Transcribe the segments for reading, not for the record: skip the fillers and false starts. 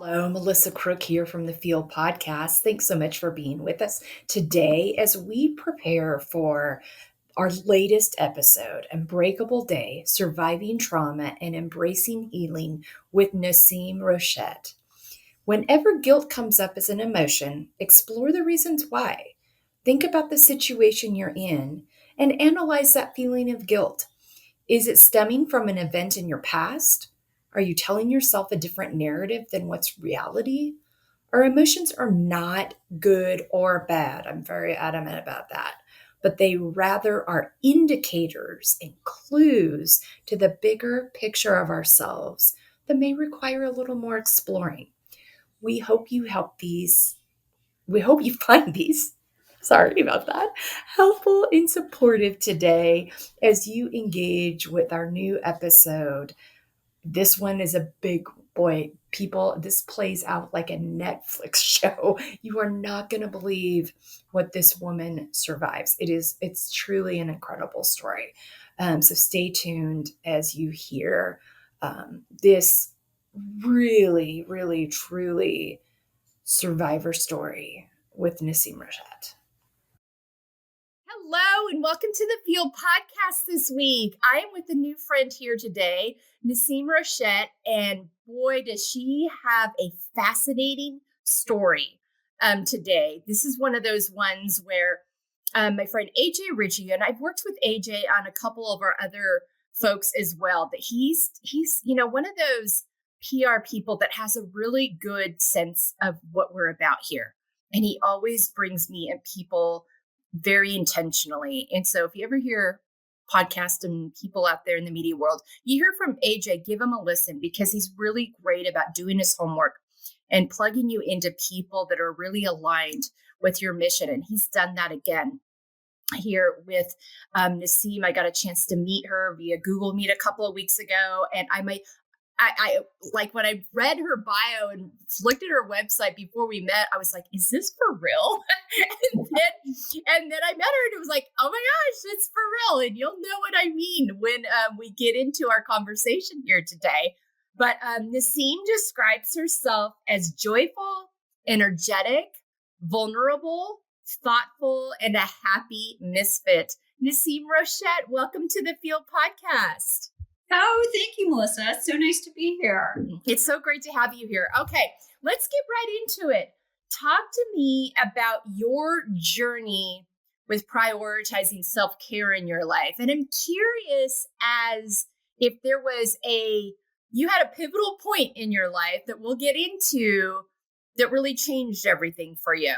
Hello, Melissa Crook here from the F.E.E.L Podcast. Thanks so much for being with us today as we prepare for our latest episode, Unbreakable Day, Surviving Trauma and Embracing Healing with Naseem Rochette. Whenever guilt comes up as an emotion, explore the reasons why. Think about the situation you're in and analyze that feeling of guilt. Is it stemming from an event in your past? Are you telling yourself a different narrative than what's reality? Our emotions are not good or bad. I'm very adamant about that. But they rather are indicators and clues to the bigger picture of ourselves that may require a little more exploring. We hope you find these, sorry about that, helpful and supportive today as you engage with our new episode. This one is a big boy. People, this plays out like a Netflix show. You are not going to believe what this woman survives. It's truly an incredible story. So stay tuned as you hear this really, really, truly survivor story with Naseem Rochette. Hello and welcome to the F.E.E.L Podcast this week. I am with a new friend here today, Naseem Rochette, and boy, does she have a fascinating story today. This is one of those ones where my friend AJ Ritchie, and I've worked with AJ on a couple of our other folks as well, but he's one of those PR people that has a really good sense of what we're about here. And he always brings me and people very intentionally. And so if you ever hear podcasts and people out there in the media world, you hear from AJ, give him a listen because he's really great about doing his homework and plugging you into people that are really aligned with your mission. And he's done that again here with Naseem. I got a chance to meet her via Google Meet a couple of weeks ago. And I like when I read her bio and looked at her website before we met, I was like, is this for real? and then I met her and it was like, oh my gosh, it's for real. And you'll know what I mean when we get into our conversation here today. But Naseem describes herself as joyful, energetic, vulnerable, thoughtful, and a happy misfit. Naseem Rochette, welcome to the F.E.E.L Podcast. Oh, thank you, Melissa. It's so nice to be here. It's so great to have you here. Okay, let's get right into it. Talk to me about your journey with prioritizing self-care in your life. And I'm curious as if there was you had a pivotal point in your life that we'll get into that really changed everything for you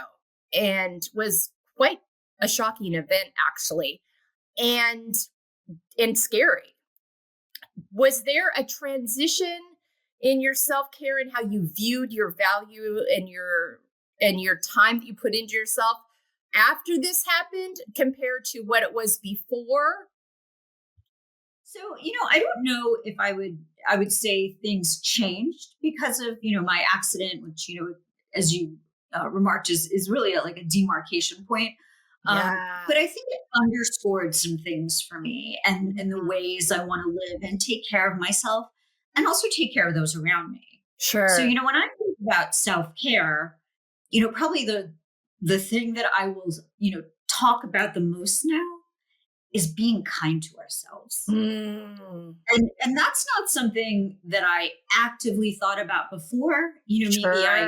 and was quite a shocking event, actually, and scary. Was there a transition in your self-care and how you viewed your value and your time that you put into yourself after this happened compared to what it was before? So, I don't know if I would say things changed because of, my accident, which, as you remarked, is really like a demarcation point. Yeah. But I think it underscored some things for me and the ways I want to live and take care of myself and also take care of those around me. Sure. So, when I think about self-care, probably the thing that I will, talk about the most now is being kind to ourselves. Mm. And that's not something that I actively thought about before. Maybe I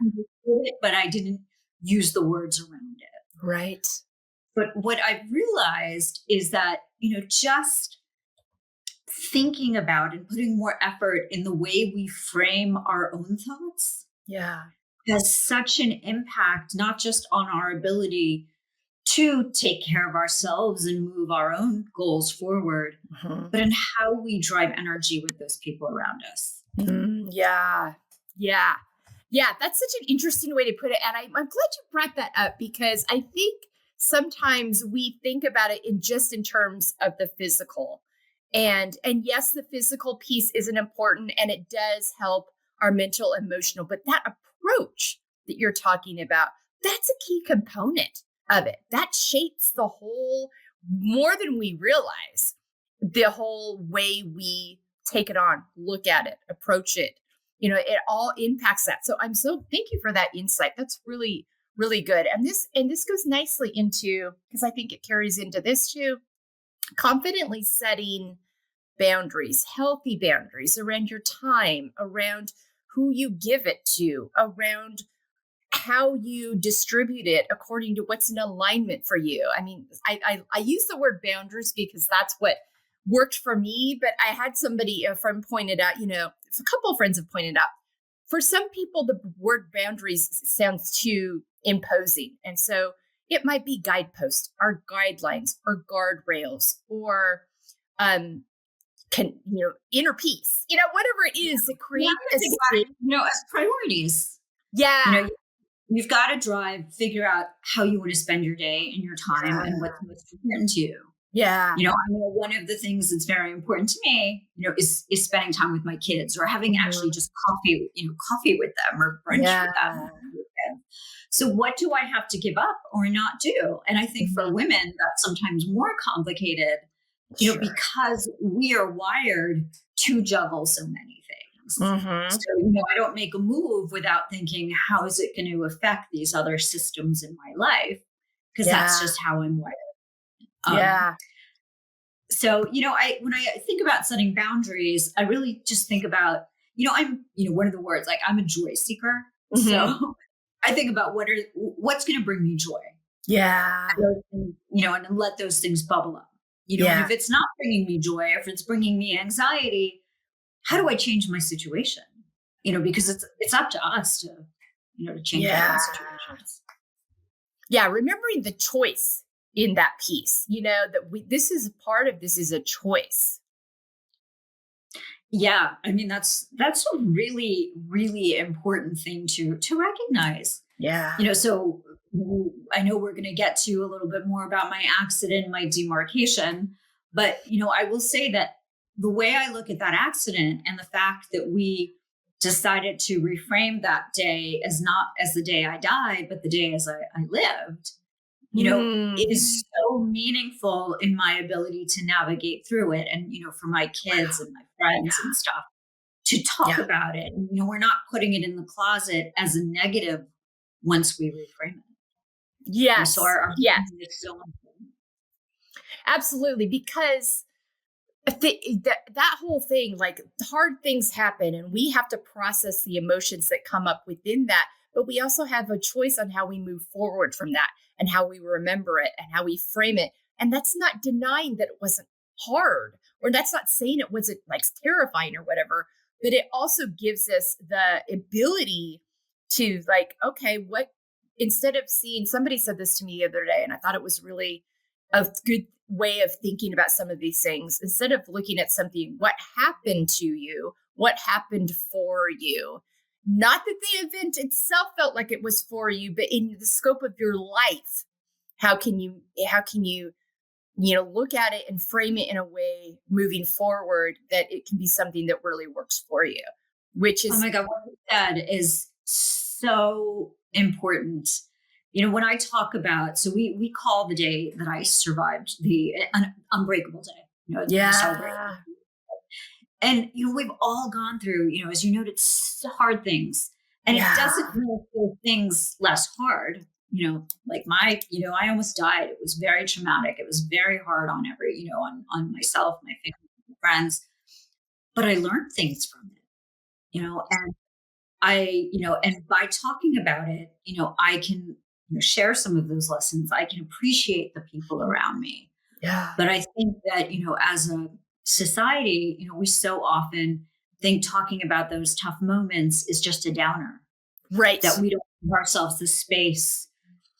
understood it, but I didn't use the words around it. Right. But what I've realized is that, just thinking about and putting more effort in the way we frame our own thoughts has such an impact, not just on our ability to take care of ourselves and move our own goals forward, but in how we drive energy with those people around us. Yeah. That's such an interesting way to put it. And I'm glad you brought that up because I think sometimes we think about it in terms of the physical. And yes, the physical piece isn't important and it does help our mental, emotional, but that approach that you're talking about, that's a key component of it. That shapes the whole, more than we realize, the whole way we take it on, look at it, approach it. it all impacts that. So thank you for that insight. That's really, really good. And this goes nicely into, because I think it carries into this too, confidently setting boundaries, healthy boundaries around your time, around who you give it to, around how you distribute it according to what's in alignment for you. I mean, I use the word boundaries because that's what worked for me, but I had a friend pointed out, a couple of friends have pointed out, for some people, the word boundaries sounds too imposing. And so it might be guideposts or guidelines or guardrails or, inner peace, whatever it is to create as priorities. Yeah. You've got to figure out how you want to spend your day and your time and what's most important to you. Yeah. I know one of the things that's very important to me, is spending time with my kids or having actually just coffee with them or brunch with them. So what do I have to give up or not do? And I think for women, that's sometimes more complicated, because we are wired to juggle so many things. So, I don't make a move without thinking, how is it going to affect these other systems in my life? Because that's just how I'm wired. So, when I think about setting boundaries, I really just think about, I'm, one of the words, like I'm a joy seeker. So I think about what's going to bring me joy. Yeah. And let those things bubble up. And if it's not bringing me joy, if it's bringing me anxiety, how do I change my situation? Because it's up to us to change our situations. Yeah. Remembering the choice in that piece, that this is a choice. Yeah. I mean, that's a really, really important thing to recognize. Yeah. So I know we're going to get to a little bit more about my accident, my demarcation, but, I will say that the way I look at that accident and the fact that we decided to reframe that day as not as the day I died, but the day as I lived, it is so meaningful in my ability to navigate through it. And, for my kids and my friends and stuff to talk about it. And, we're not putting it in the closet as a negative once we reframe it. Yes. So our is so important. Absolutely. Because that whole thing, like hard things happen and we have to process the emotions that come up within that. But we also have a choice on how we move forward from that and how we remember it and how we frame it. And that's not denying that it wasn't hard, or that's not saying it wasn't like terrifying or whatever, but it also gives us the ability to like, okay, instead of seeing, somebody said this to me the other day, and I thought it was really a good way of thinking about some of these things. Instead of looking at something, what happened to you, what happened for you, not that the event itself felt like it was for you, but in the scope of your life, how can you look at it and frame it in a way moving forward that it can be something that really works for you, which is, oh my God, what you said is so important. When I talk about, so we call the day that I survived the Unbreakable day, celebrate. And, we've all gone through, as you noted, hard things, and it doesn't make those things less hard. Like I almost died. It was very traumatic. It was very hard on on myself, my family, my friends, but I learned things from it, and and by talking about it, I can share some of those lessons. I can appreciate the people around me. Yeah. But I think that, as a society, we so often think talking about those tough moments is just a downer. Right. That we don't give ourselves the space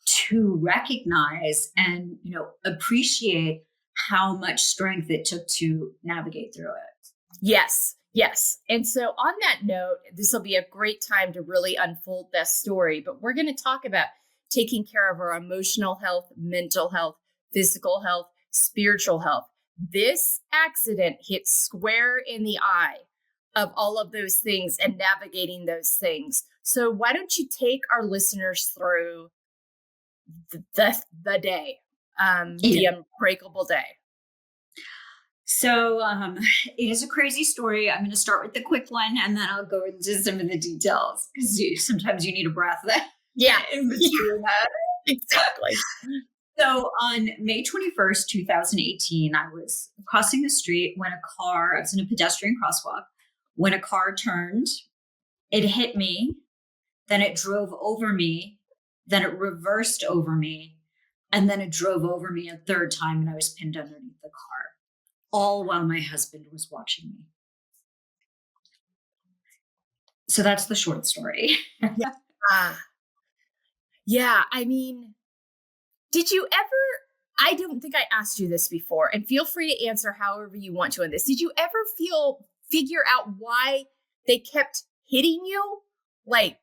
to recognize and, appreciate how much strength it took to navigate through it. Yes. Yes. And so on that note, this will be a great time to really unfold this story, but we're going to talk about taking care of our emotional health, mental health, physical health, spiritual health. This accident hit square in the eye of all of those things and navigating those things. So why don't you take our listeners through the day, the Unbreakable day? So it is a crazy story. I'm going to start with the quick one, and then it is a crazy story. I'm going to start with the quick one, and then I'll go into some of the details because sometimes you need a breath. Yeah. In between that. Exactly. So on May 21st, 2018, I was crossing the street when I was in a pedestrian crosswalk. When a car turned, it hit me, then it drove over me, then it reversed over me, and then it drove over me a third time, and I was pinned underneath the car, all while my husband was watching me. So that's the short story. Yeah. I mean, did you ever, I don't think I asked you this before, and feel free to answer however you want to on this. Did you ever figure out why they kept hitting you? Like,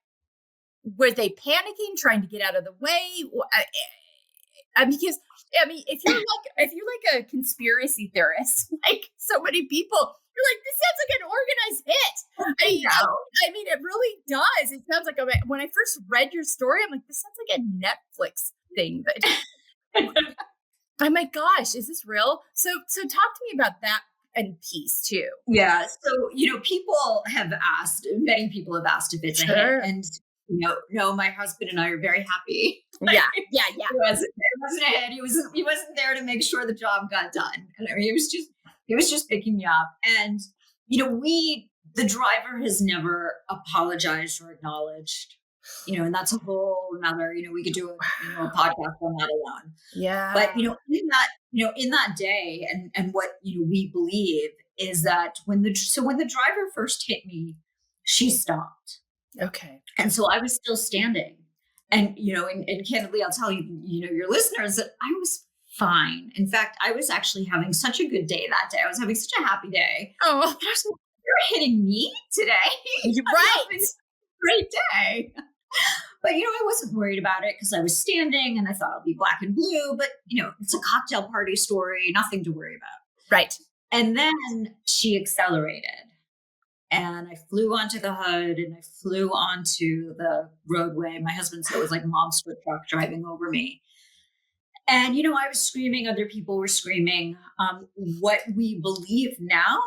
were they panicking, trying to get out of the way? Because if you're like a conspiracy theorist, like so many people, you're like, this sounds like an organized hit. I mean, it really does. It sounds like when I first read your story, I'm like, this sounds like a Netflix thing. But oh my gosh, is this real? So talk to me about that and piece too. Yeah. So many people have asked if it's a hit, and no, my husband and I are very happy. Yeah. It wasn't a hit. He wasn't there to make sure the job got done. And I mean, he was just picking me up. And, the driver has never apologized or acknowledged, and that's a whole nother, we could do a podcast on that alone. Yeah. But, in that day and what, we believe is that when the driver first hit me, she stopped. Okay. And so I was still standing. And, and candidly, I'll tell you, your listeners that I was fine. In fact, I was actually having such a good day that day. I was having such a happy day. Oh, and I was like, you're hitting me today. Right. Great day. But, I wasn't worried about it because I was standing and I thought I'll be black and blue. But, it's a cocktail party story, nothing to worry about. Right. And then she accelerated. And I flew onto the hood and I flew onto the roadway. My husband said it was like a monster truck driving over me. And, I was screaming. Other people were screaming. What we believe now,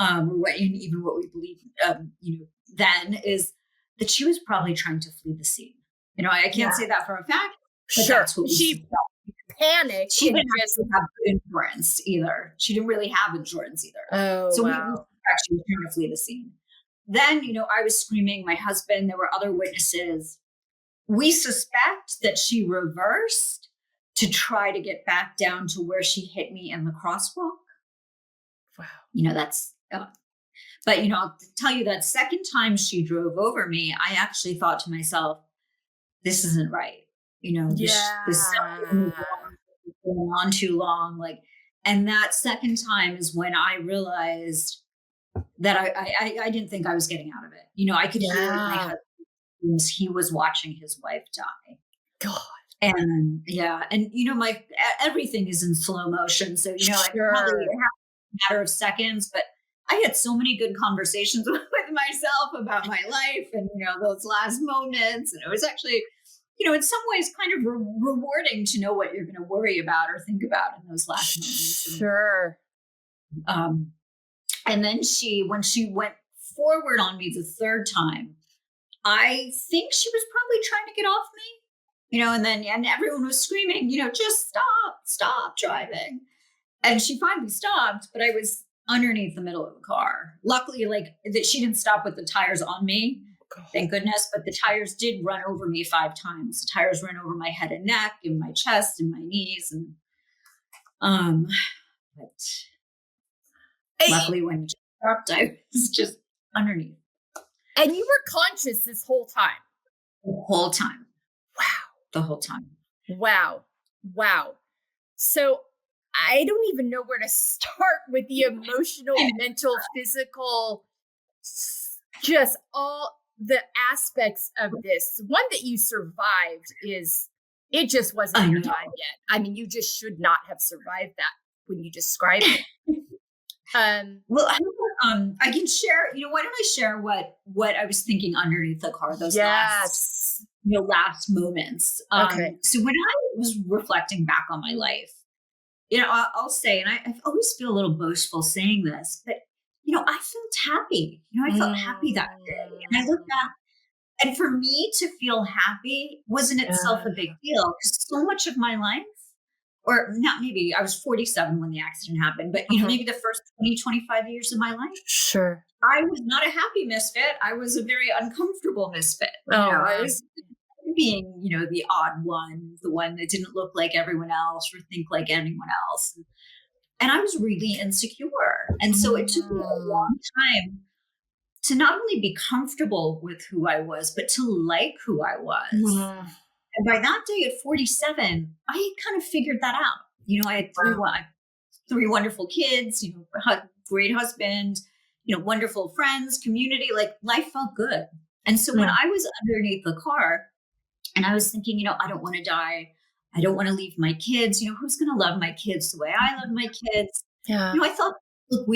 or what we believe, then is that she was probably trying to flee the scene. I can't say that for a fact. But sure. That's what she panicked. She didn't have insurance either. She didn't really have insurance either. Oh, so wow. She was trying to flee the scene. Then, I was screaming, my husband, there were other witnesses. We suspect that she reversed to try to get back down to where she hit me in the crosswalk. Wow. That's, but, I'll tell you that second time she drove over me, I actually thought to myself, this isn't right. This going on too long. And that second time is when I realized that I didn't think I was getting out of it. I could hear my husband, he was watching his wife die. God. And my everything is in slow motion. So, Sure. Probably a matter of seconds, but I had so many good conversations with myself about my life and, those last moments. And it was actually, in some ways kind of rewarding to know what you're going to worry about or think about in those last moments. Sure. And then when she went forward on me the third time, I think she was probably trying to get off me, and everyone was screaming, just stop driving. And she finally stopped, but I was underneath the middle of the car. Luckily, that she didn't stop with the tires on me. Thank goodness. But the tires did run over me 5 times. The tires ran over my head and neck and my chest and my knees. And, luckily when she stopped, I was just underneath. And you were conscious this whole time? The whole time. Wow. The whole time. Wow. So I don't even know where to start with the emotional, mental, physical, just all the aspects of this. One that you survived it just wasn't your time yet. I mean, you just should not have survived that when you described it. Well, I can share, why don't I share what I was thinking underneath the car, those last moments. Okay. So when I was reflecting back on my life, I'll say, and I always feel a little boastful saying this, but, I felt happy. I felt happy that day. And I look back, and for me to feel happy wasn't itself a big deal because so much of my life, or not, maybe I was 47 when the accident happened, but, maybe the first 20, 25 years of my life, Sure. I was not a happy misfit. I was a very uncomfortable misfit. I was being, the odd one, the one that didn't look like everyone else or think like anyone else. And I was really insecure. And so it took me a long time to not only be comfortable with who I was, but to like who I was. And by that day at 47, I had kind of figured that out. I had three wonderful kids, great husband, wonderful friends, community, like life felt good. And so when I was underneath the car and I was thinking, I don't want to die. I don't want to leave my kids. Who's going to love my kids the way I love my kids? Yeah. I thought, look,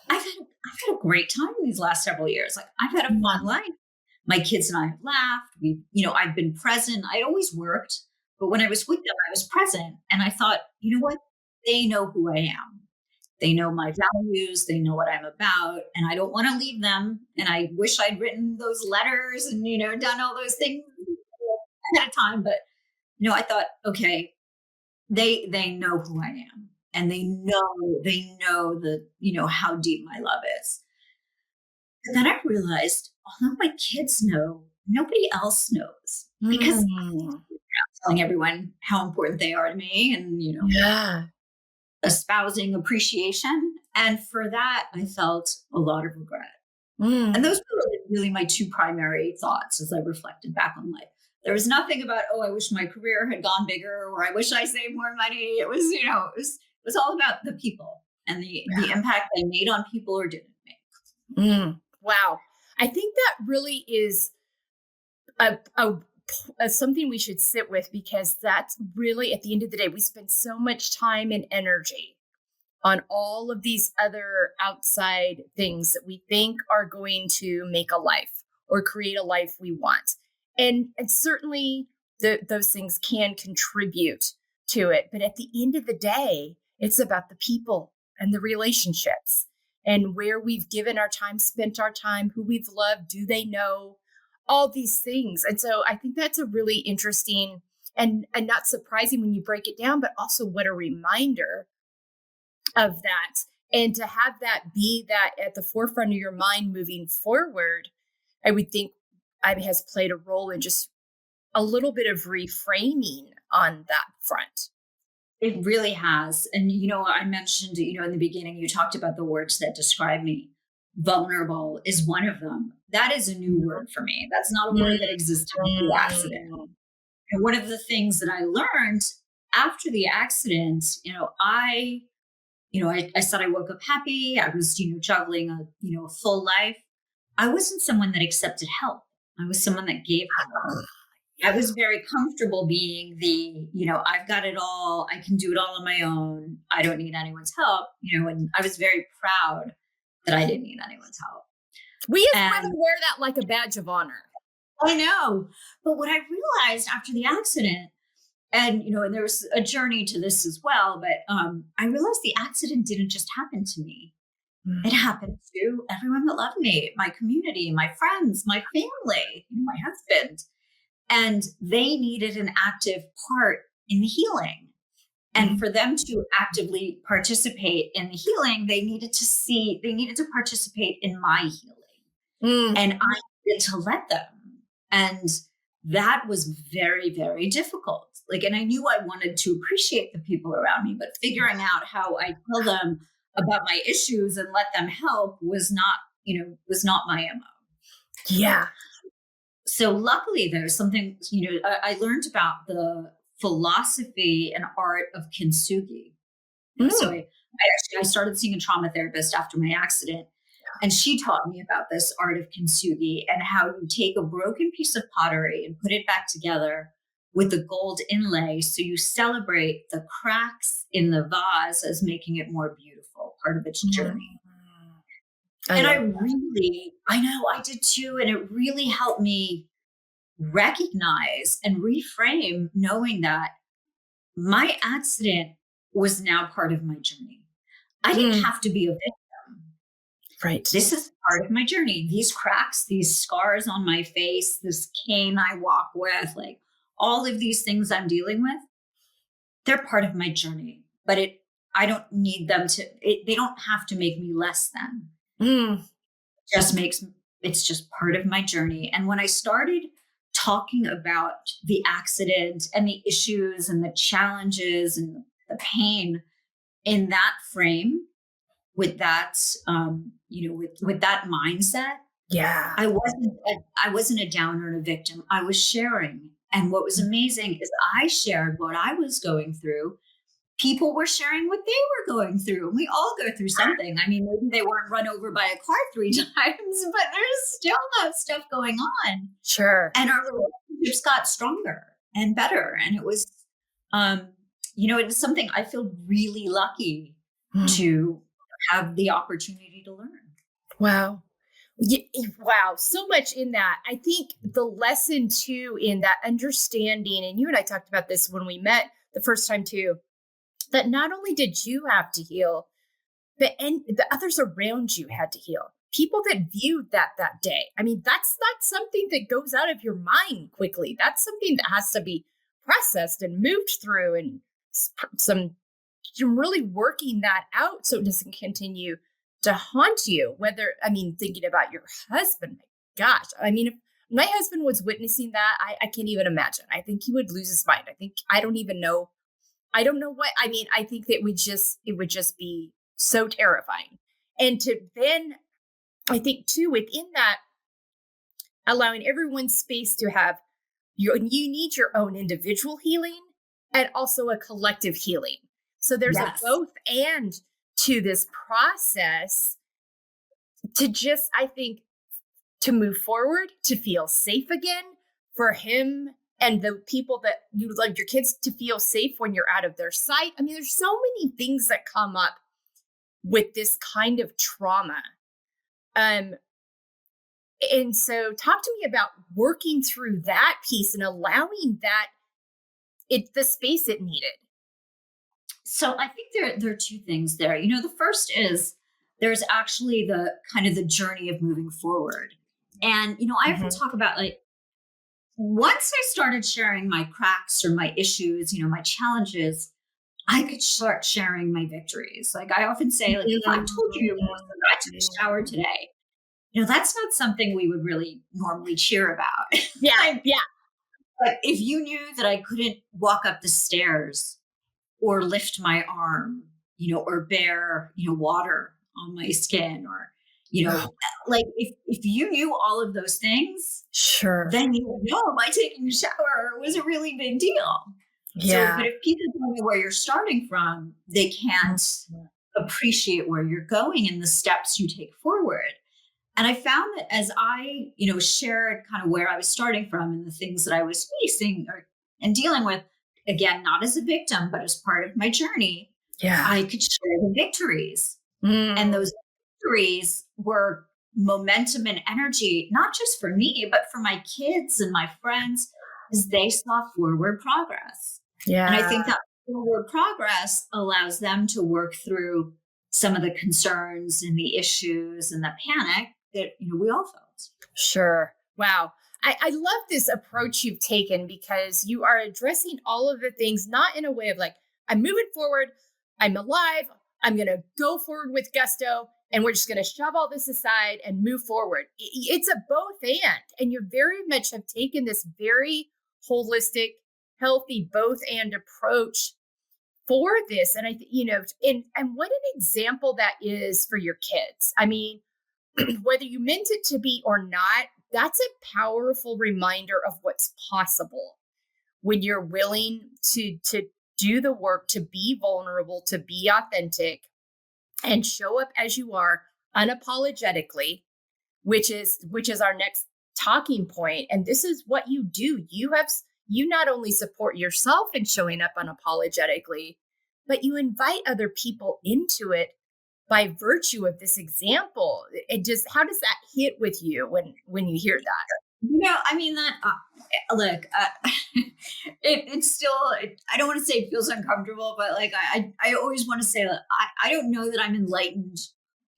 I've had a great time these last several years. Like I've had a fun life. My kids and I have laughed. I've been present. I'd always worked, but when I was with them, I was present. And I thought, you know what? They know who I am. They know my values. They know what I'm about. And I don't want to leave them. And I wish I'd written those letters and, done all those things at a time. But, I thought, okay, they know who I am. And they know the, how deep my love is. And then I realized, although my kids know, nobody else knows because I'm telling everyone how important they are to me and, espousing appreciation. And for that, I felt a lot of regret. And those were really my two primary thoughts as I reflected back on life. There was nothing about, I wish my career had gone bigger or I wish I saved more money. It was, it was all about the people and the impact I made on people or didn't make. Wow. I think that really is a something we should sit with, because that's really, at the end of the day, we spend so much time and energy on all of these other outside things that we think are going to make a life or create a life we want. And certainly those things can contribute to it. But at the end of the day, it's about the people and the relationships and where we've given our time, spent our time, who we've loved, do they know, all these things. And so I think that's a really interesting and not surprising when you break it down, but also what a reminder of that. And to have that be that at the forefront of your mind moving forward, I would think has played a role in just a little bit of reframing on that front. It really has. And, I mentioned, in the beginning, you talked about the words that describe me. Vulnerable is one of them. That is a new word for me. That's not a word that existed before the accident. And one of the things that I learned after the accident, I said I woke up happy. I was, juggling a full life. I wasn't someone that accepted help. I was someone that gave help. I was very comfortable being the, I've got it all. I can do it all on my own. I don't need anyone's help, and I was very proud that I didn't need anyone's help. We as women wear that like a badge of honor. I know. But what I realized after the accident, and, and there was a journey to this as well, but I realized the accident didn't just happen to me. It happened to everyone that loved me, my community, my friends, my family, my husband. And they needed an active part in the healing. And for them to actively participate in the healing, they needed to participate in my healing. And I needed to let them. And that was very, very difficult. And I knew I wanted to appreciate the people around me, but figuring out how I tell them about my issues and let them help was not my MO. Yeah. So luckily there's something, I learned about the philosophy and art of kintsugi. So I started seeing a trauma therapist after my accident, and she taught me about this art of kintsugi and how you take a broken piece of pottery and put it back together with the gold inlay. So you celebrate the cracks in the vase as making it more beautiful, part of its journey. I know I did too. And it really helped me recognize and reframe knowing that my accident was now part of my journey. I didn't have to be a victim. Right. This is part of my journey. These cracks, these scars on my face, this cane I walk with, like all of these things I'm dealing with, they're part of my journey. But I don't need them they don't have to make me less than. It's just part of my journey. And when I started talking about the accident and the issues and the challenges and the pain in that frame, with that, with that mindset, I wasn't a downer and a victim. I was sharing. And what was amazing is I shared what I was going through. People were sharing what they were going through. We all go through something. I mean, maybe they weren't run over by a car 3 times, but there's still that stuff going on. Sure. And our relationships got stronger and better. And it was, it is something I feel really lucky to have the opportunity to learn. Wow. Wow. So much in that. I think the lesson too, in that understanding, and you and I talked about this when we met the first time too, that not only did you have to heal, but the others around you had to heal. People that viewed that day. I mean, that's not something that goes out of your mind quickly. That's something that has to be processed and moved through, and some really working that out so it doesn't continue to haunt you. Thinking about your husband, my gosh. I mean, if my husband was witnessing that, I can't even imagine. I think he would lose his mind. I don't even know. I don't know what, I mean, I think that it would just be so terrifying. And to then, I think too, within that, allowing everyone space to have you need your own individual healing and also a collective healing. So there's a both and to this process to just, I think, to move forward, to feel safe again for him and the people that you love, your kids, to feel safe when you're out of their sight. I mean, there's so many things that come up with this kind of trauma. And so talk to me about working through that piece and allowing that the space it needed. So I think there are 2 things there. The first is there's actually the kind of the journey of moving forward. And, I often talk about, like, once I started sharing my cracks or my issues, my challenges, I could start sharing my victories. Like I often say, like, if I told you, Melissa, that I took a shower today, that's not something we would really normally cheer about. Yeah. But if you knew that I couldn't walk up the stairs or lift my arm, or bear, water on my skin, or, like if you knew all of those things, sure, then you would know my taking a shower was a really big deal. Yeah. So, but if people don't know where you're starting from, they can't appreciate where you're going and the steps you take forward. And I found that as I, shared kind of where I was starting from and the things that I was facing and dealing with, again, not as a victim, but as part of my journey, I could share the victories. And those victories were momentum and energy, not just for me, but for my kids and my friends, as they saw forward progress. Yeah. And I think that forward progress allows them to work through some of the concerns and the issues and the panic that, we all felt. Sure. Wow. I love this approach you've taken, because you are addressing all of the things, not in a way of like, I'm moving forward, I'm alive, I'm going to go forward with gusto, and we're just going to shove all this aside and move forward. It's a both and you very much have taken this very holistic, healthy both and approach for this. And and what an example that is for your kids. I mean, whether you meant it to be or not, that's a powerful reminder of what's possible when you're willing to do the work, to be vulnerable, to be authentic, and show up as you are unapologetically, which is our next talking point. And this is what you do. You not only support yourself in showing up unapologetically, but you invite other people into it by virtue of this example. How does that hit with you when you hear that? I mean, look, it's still, I don't want to say it feels uncomfortable, but like, I always want to say that I don't know that I'm enlightened,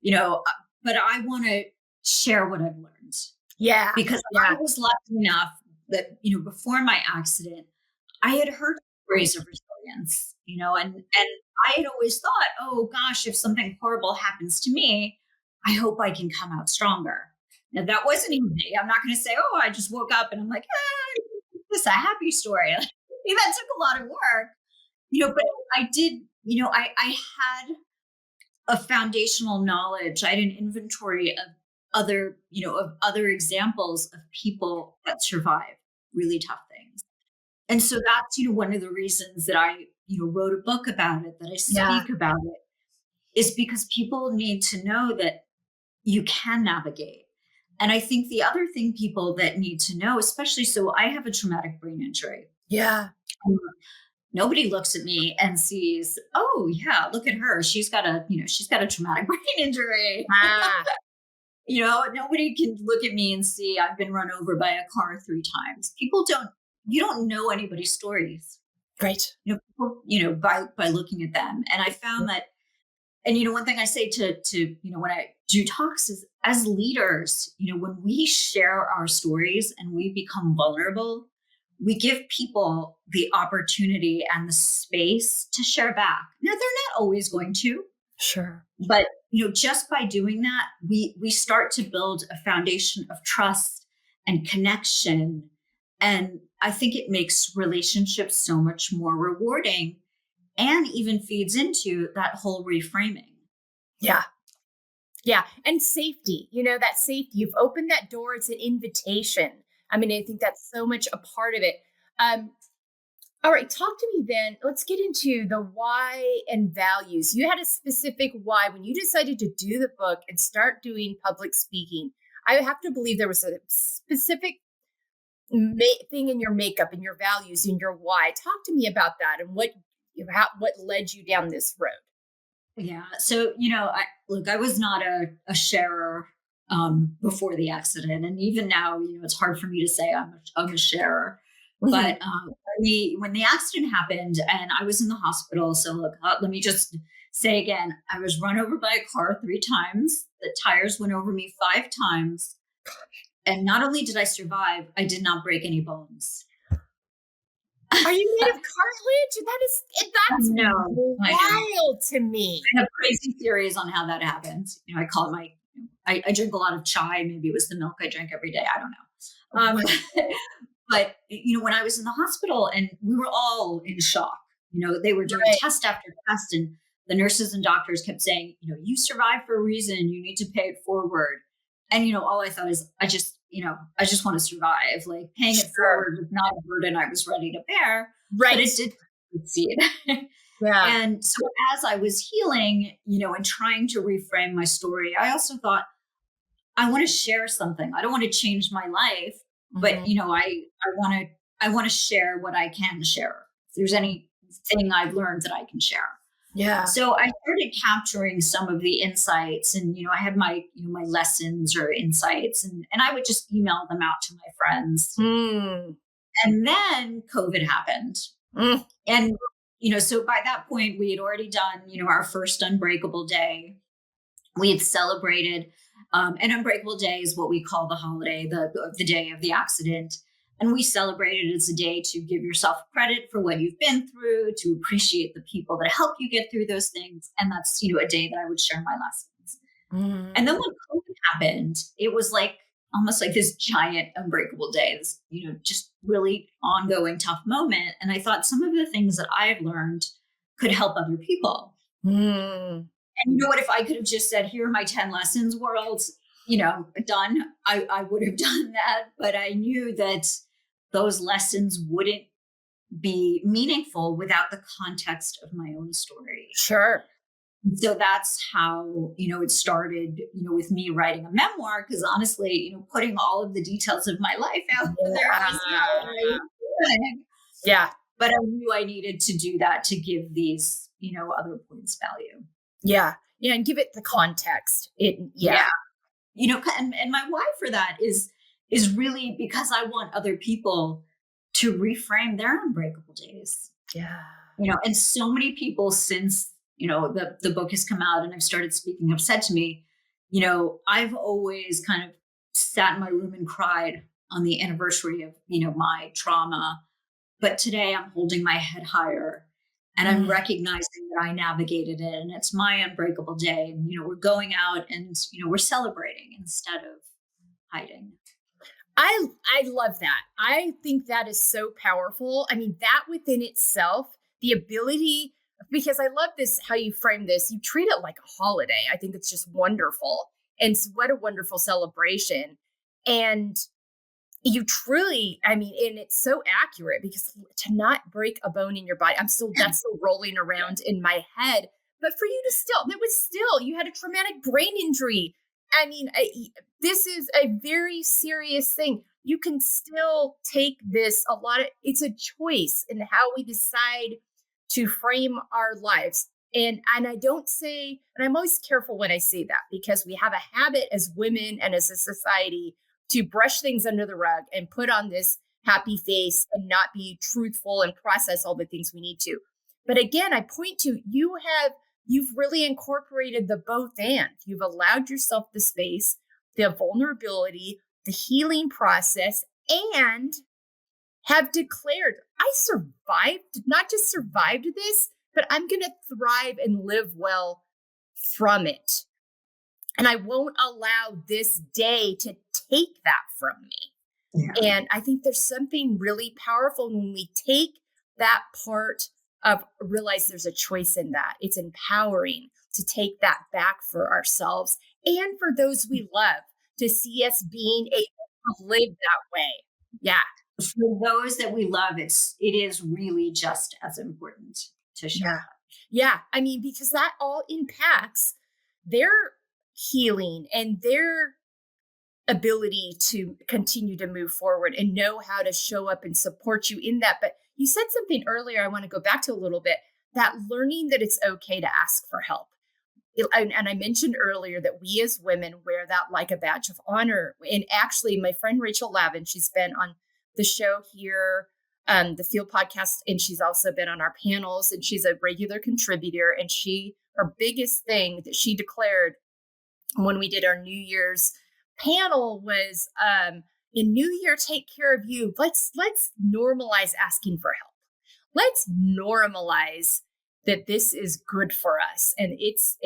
but I want to share what I've learned. Yeah. Because I was lucky enough that, before my accident, I had heard stories of resilience, and I had always thought, oh gosh, if something horrible happens to me, I hope I can come out stronger. Now that wasn't easy. I'm not going to say, oh, I just woke up and I'm like, this is a happy story. That took a lot of work, but I did, I had a foundational knowledge. I had an inventory of other examples of people that survived really tough things. And so that's, one of the reasons that I, wrote a book about it, that I speak about it, is because people need to know that you can navigate. And I think the other thing people that need to know, especially, so I have a traumatic brain injury. Yeah. Nobody looks at me and sees, oh yeah, look at her. She's got a traumatic brain injury. Nobody can look at me and see I've been run over by a car 3 times. You don't know anybody's stories. Right. By looking at them. And I found that, and one thing I say to when I do talks is, as leaders, when we share our stories and we become vulnerable, we give people the opportunity and the space to share back. Now, they're not always going to. Sure. But, just by doing that, we start to build a foundation of trust and connection. And I think it makes relationships so much more rewarding, and even feeds into that whole reframing. Yeah. Yeah. And safety, that safety, you've opened that door. It's an invitation. I mean, I think that's so much a part of it. All right. Talk to me then. Let's get into the why and values. You had a specific why when you decided to do the book and start doing public speaking. I have to believe there was a specific thing in your makeup and your values and your why. Talk to me about that and what led you down this road. Yeah. So, I was not a sharer before the accident. And even now, it's hard for me to say I'm a sharer. Mm-hmm. But when the accident happened and I was in the hospital, so look, let me just say again, I was run over by a car 3 times. The tires went over me 5 times. And not only did I survive, I did not break any bones. Are you made of cartilage? That's wild to me. I have crazy theories on how that happens. I call it I drink a lot of chai. Maybe it was the milk I drank every day. I don't know. But, when I was in the hospital and we were all in shock, they were doing test after test, and the nurses and doctors kept saying, you survived for a reason. You need to pay it forward. And, all I thought is, I just want to survive. Like, paying it forward was not a burden I was ready to bear. Right. But it did succeed. Yeah. And so as I was healing, and trying to reframe my story, I also thought, I want to share something. I don't want to change my life, but, I want to share what I can share. If there's anything I've learned that I can share. Yeah. So I started capturing some of the insights, and, I had my, my lessons or insights, and I would just email them out to my friends. Mm. And then COVID happened. Mm. And, so by that point we had already done, our first Unbreakable Day. We had celebrated, and Unbreakable Day is what we call the holiday, the day of the accident. And we celebrated as a day to give yourself credit for what you've been through, to appreciate the people that help you get through those things. And that's, a day that I would share my lessons. Mm. And then when COVID happened, it was almost like this giant Unbreakable Day, this, just really ongoing tough moment. And I thought some of the things that I've learned could help other people. Mm. And you know what, if I could have just said, here are my 10 lessons, world, done, I would have done that. But I knew that those lessons wouldn't be meaningful without the context of my own story. Sure. So that's how, it started, with me writing a memoir, because honestly, putting all of the details of my life out there was not really good. Yeah. But I knew I needed to do that to give these, other points value. Yeah. Yeah. And give it the context. Yeah. And my why for that is, is really because I want other people to reframe their unbreakable days. Yeah. And so many people since, the book has come out and I've started speaking have said to me, I've always kind of sat in my room and cried on the anniversary of, my trauma. But today I'm holding my head higher and I'm recognizing that I navigated it and it's my unbreakable day. And, we're going out and, we're celebrating instead of hiding. I love that. I think that is so powerful. I mean, that within itself, the ability, because I love this, how you frame this, you treat it like a holiday. I think it's just wonderful. And what a wonderful celebration. And you truly, I mean, and it's so accurate because to not break a bone in your body, that's still rolling around in my head. But for you to you had a traumatic brain injury. I mean, this is a very serious thing. You can still take this it's a choice in how we decide to frame our lives. And I don't say, and I'm always careful when I say that, because we have a habit as women and as a society to brush things under the rug and put on this happy face and not be truthful and process all the things we need to. But again, I point to, you've really incorporated the both and. You've allowed yourself the space, the vulnerability, the healing process, and have declared, I survived, not just survived this, but I'm going to thrive and live well from it. And I won't allow this day to take that from me. Yeah. And I think there's something really powerful when we take that part of realize there's a choice in that. It's empowering to take that back for ourselves and for those we love, to see us being able to live that way. Yeah. For those that we love, it is really just as important to show up. Yeah. I mean, because that all impacts their healing and their ability to continue to move forward and know how to show up and support you in that. But you said something earlier I want to go back to a little bit, that learning that it's okay to ask for help. And I mentioned earlier that we as women wear that like a badge of honor. And actually, my friend Rachel Lavin, she's been on the show here, the F.E.E.L Podcast, and she's also been on our panels, and she's a regular contributor. And her biggest thing that she declared when we did our New Year's panel was, in New Year, take care of you. Let's normalize asking for help. Let's normalize that this is good for us, and it's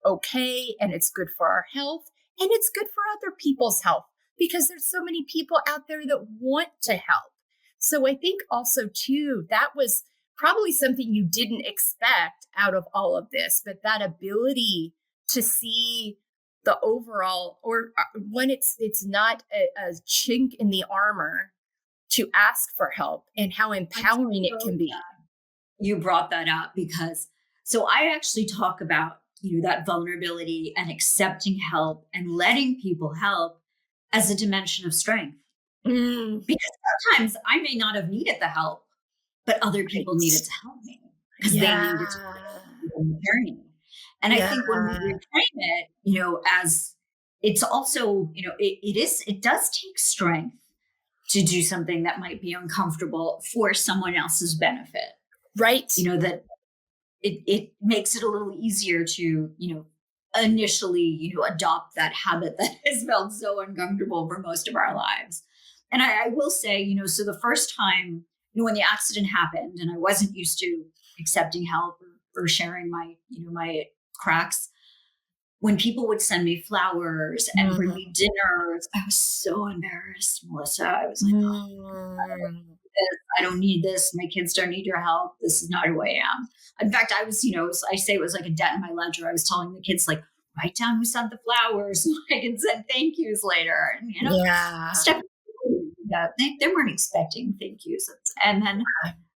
okay, and it's good for our health, and it's good for other people's health, because there's so many people out there that want to help. So I think also too, that was probably something you didn't expect out of all of this, but that ability to see the overall, or when it's not a chink in the armor, to ask for help, and how empowering it can be. You brought that up because, so I actually talk about, that vulnerability and accepting help and letting people help as a dimension of strength. Because sometimes I may not have needed the help, but other people needed to help me because they needed to on the journey. And I think when we reframe it, as it's also, it does take strength to do something that might be uncomfortable for someone else's benefit. Right. That it makes it a little easier to, initially, adopt that habit that has felt so uncomfortable for most of our lives. And I will say, so the first time, when the accident happened and I wasn't used to accepting help or sharing my, my cracks, when people would send me flowers and bring me dinners, I was so embarrassed, Melissa. I was like, I don't need this. My kids don't need your help. This is not who I am. In fact, I was, I say it was like a debt in my ledger. I was telling the kids, like, write down who sent the flowers so I can send thank yous later. And, stuff. They weren't expecting thank yous. And then,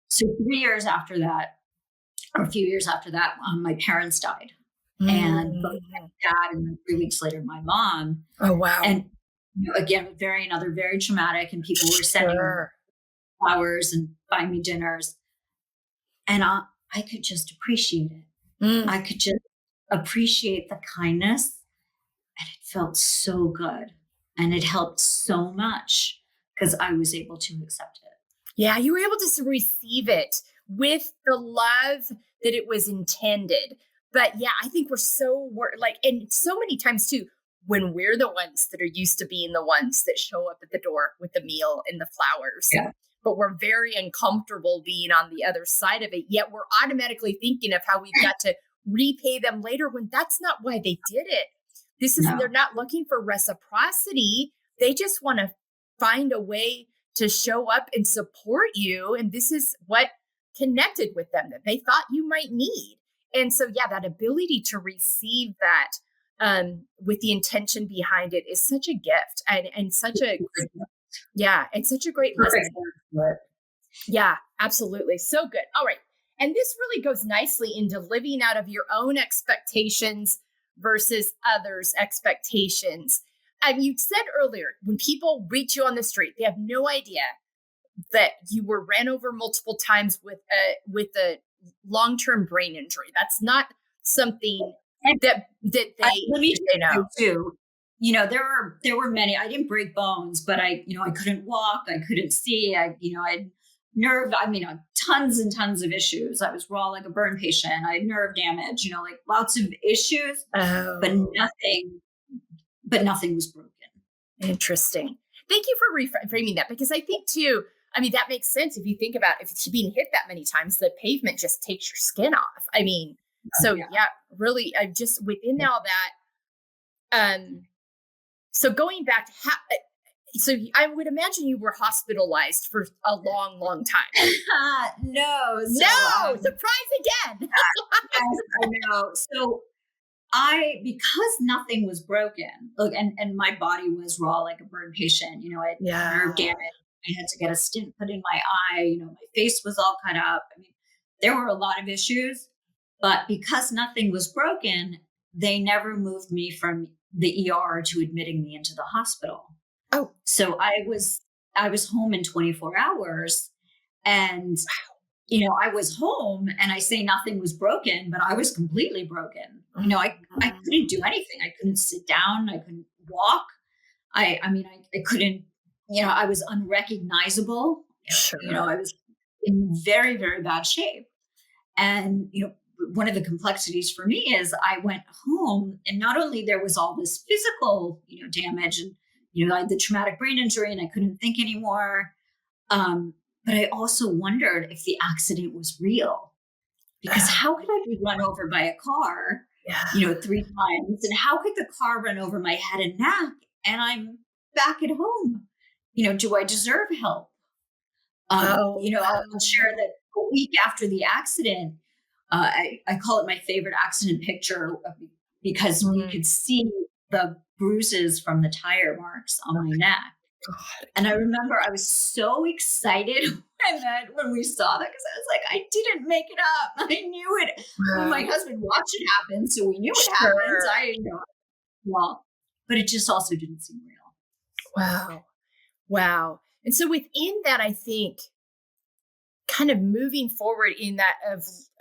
so 3 years after that, or a few years after that, my parents died. And both my dad, and then 3 weeks later, my mom. Oh, wow. And again, another very traumatic, and people were sending flowers and buying me dinners. And I could just appreciate it. I could just appreciate the kindness, and it felt so good. And it helped so much because I was able to accept it. Yeah, you were able to receive it with the love that it was intended. But yeah, I think we're like, and so many times too, when we're the ones that are used to being the ones that show up at the door with the meal and the flowers. Yeah. But we're very uncomfortable being on the other side of it. Yet we're automatically thinking of how we've got to repay them later when that's not why they did it. They're not looking for reciprocity. They just want to find a way to show up and support you. And this is what connected with them that they thought you might need. And so, yeah, that ability to receive that with the intention behind it is such a gift and such a, it's such a great lesson. Yeah, absolutely. So good. All right. And this really goes nicely into living out of your own expectations versus others' expectations. And you said earlier, when people reach you on the street, they have no idea that you were ran over multiple times with a long-term brain injury. That's not something that they let me know too. There were many. I didn't break bones, but I couldn't walk. I couldn't see. I had nerve. Tons and tons of issues. I was raw like a burn patient. I had nerve damage. Like lots of issues, but nothing was broken. Interesting. Thank you for reframing that, because I think too, that makes sense. If you think about if it's being hit that many times, the pavement just takes your skin off. Really, I just within all that. So going back to so I would imagine you were hospitalized for a long, long time. No, surprise again. Yes, I know. So because nothing was broken, look, and my body was raw like a burn patient. I had nerve damage. I had to get a stent put in my eye. My face was all cut up. There were a lot of issues, but because nothing was broken, they never moved me from the ER to admitting me into the hospital. Oh, so I was home in 24 hours, and I was home, and I say nothing was broken, but I was completely broken. I couldn't do anything. I couldn't sit down. I couldn't walk. I couldn't, I was unrecognizable. Sure. I was in very, very bad shape. And, one of the complexities for me is I went home, and not only there was all this physical, damage, and, I had the traumatic brain injury and I couldn't think anymore. But I also wondered if the accident was real, because how could I be run over by a car, 3 times? And how could the car run over my head and neck? And I'm back at home. Do I deserve help? I'll share that a week after the accident, I call it my favorite accident picture, because we could see the bruises from the tire marks on my neck. God. And I remember I was so excited when we saw that, because I was like, I didn't make it up. I knew it. Wow. My husband watched it happen, so we knew it happened. I know. Well, but it just also didn't seem real. Wow. And so within that, I think kind of moving forward in that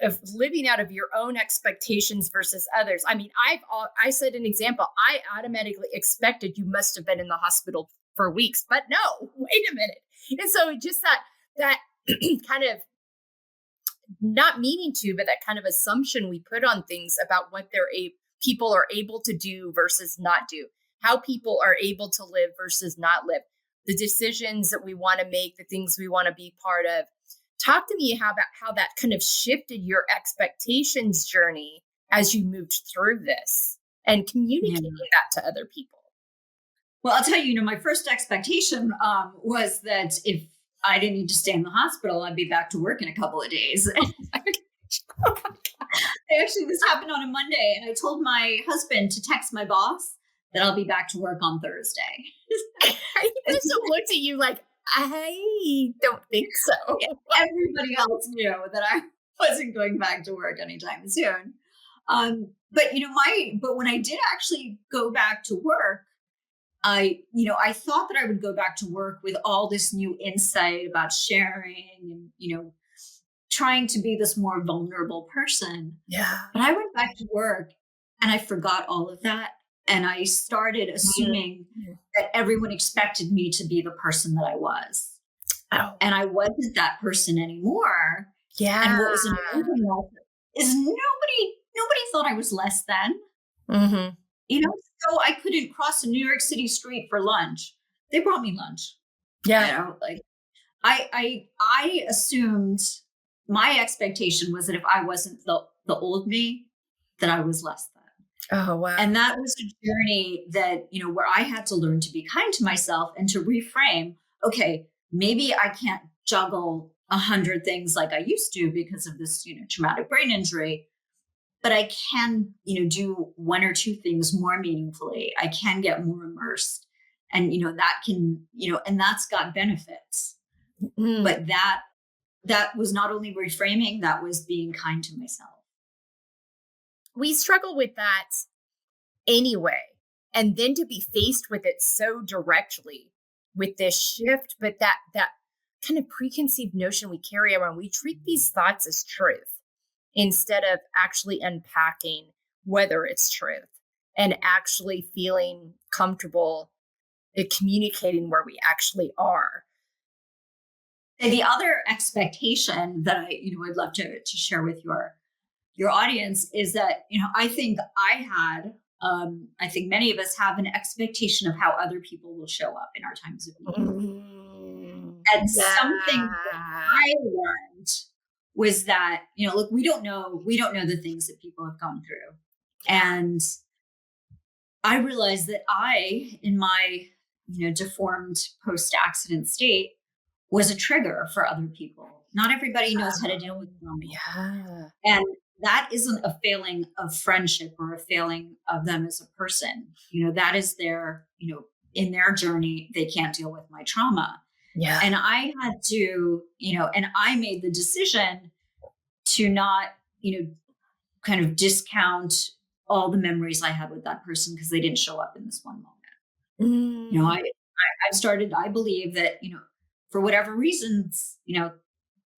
of living out of your own expectations versus others. I said an example. I automatically expected you must have been in the hospital for weeks, but no, wait a minute. And so just that kind of not meaning to, but that kind of assumption we put on things about what people are able to do versus not do, how people are able to live versus not live, the decisions that we want to make, the things we want to be part of. Talk to me how that kind of shifted your expectations journey as you moved through this and communicating that to other people. Well, I'll tell you, my first expectation was that if I didn't need to stay in the hospital, I'd be back to work in a couple of days. Actually, this happened on a Monday, and I told my husband to text my boss that I'll be back to work on Thursday. I just looked at you like, I don't think so. Everybody else knew that I wasn't going back to work anytime soon. But when I did actually go back to work, I thought that I would go back to work with all this new insight about sharing and, trying to be this more vulnerable person. Yeah. But I went back to work and I forgot all of that. And I started assuming that everyone expected me to be the person that I was. Oh. And I wasn't that person anymore. Yeah. And what was amazing is nobody thought I was less than. Mm-hmm. You know, so I couldn't cross a New York City street for lunch. They brought me lunch. Yeah. You know, like I assumed, my expectation was that if I wasn't the old me, that I was less than. Oh, wow. And that was a journey that, you know, where I had to learn to be kind to myself and to reframe, okay, maybe I can't juggle 100 things like I used to because of this, you know, traumatic brain injury, but I can, you know, do one or two things more meaningfully. I can get more immersed, and, you know, that can, you know, and that's got benefits. Mm. But that was not only reframing, that was being kind to myself. We struggle with that anyway. And then to be faced with it so directly with this shift, but that kind of preconceived notion we carry around, we treat these thoughts as truth instead of actually unpacking whether it's truth and actually feeling comfortable communicating where we actually are. And the other expectation that I, you know, I'd love to share with your audience is that, you know, I think I think many of us have an expectation of how other people will show up in our times of need. And something that I learned was that, you know, look, we don't know the things that people have gone through. And I realized that I, in my, you know, deformed post-accident state, was a trigger for other people. Not everybody knows how to deal with them. Yeah. And that isn't a failing of friendship or a failing of them as a person. You know, that is their, you know, in their journey, they can't deal with my trauma. Yeah. And I had to, you know, and I made the decision to not, you know, kind of discount all the memories I had with that person because they didn't show up in this one moment. You know, I believe that, you know, for whatever reasons, you know,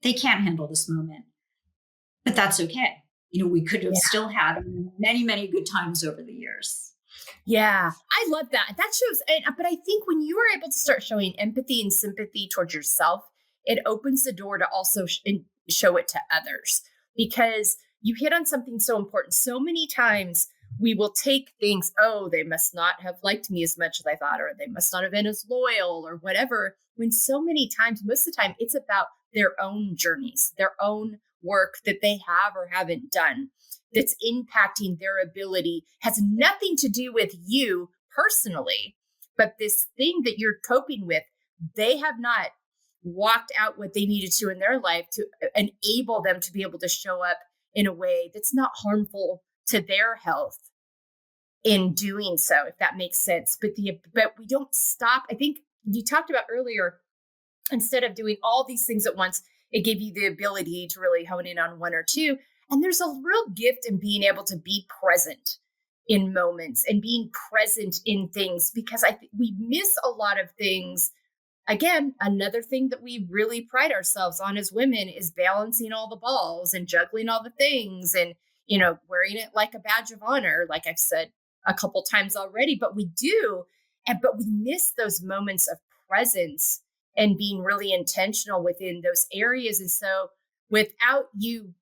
they can't handle this moment, but that's okay. You know, we could have still had many, many good times over the years. Yeah, I love that. That shows, but I think when you are able to start showing empathy and sympathy towards yourself, it opens the door to also show it to others, because you hit on something so important. So many times we will take things, oh, they must not have liked me as much as I thought, or they must not have been as loyal or whatever, when so many times, most of the time, it's about their own journeys, their own work that they have or haven't done that's impacting their ability, has nothing to do with you personally, but this thing that you're coping with, they have not walked out what they needed to in their life to enable them to be able to show up in a way that's not harmful to their health in doing so, if that makes sense. But we don't stop. I think you talked about earlier, instead of doing all these things at once, it gave you the ability to really hone in on one or two. And there's a real gift in being able to be present in moments and being present in things, because we miss a lot of things. Again, another thing that we really pride ourselves on as women is balancing all the balls and juggling all the things and, you know, wearing it like a badge of honor, like I've said a couple times already, but we do. But we miss those moments of presence and being really intentional within those areas. And so without you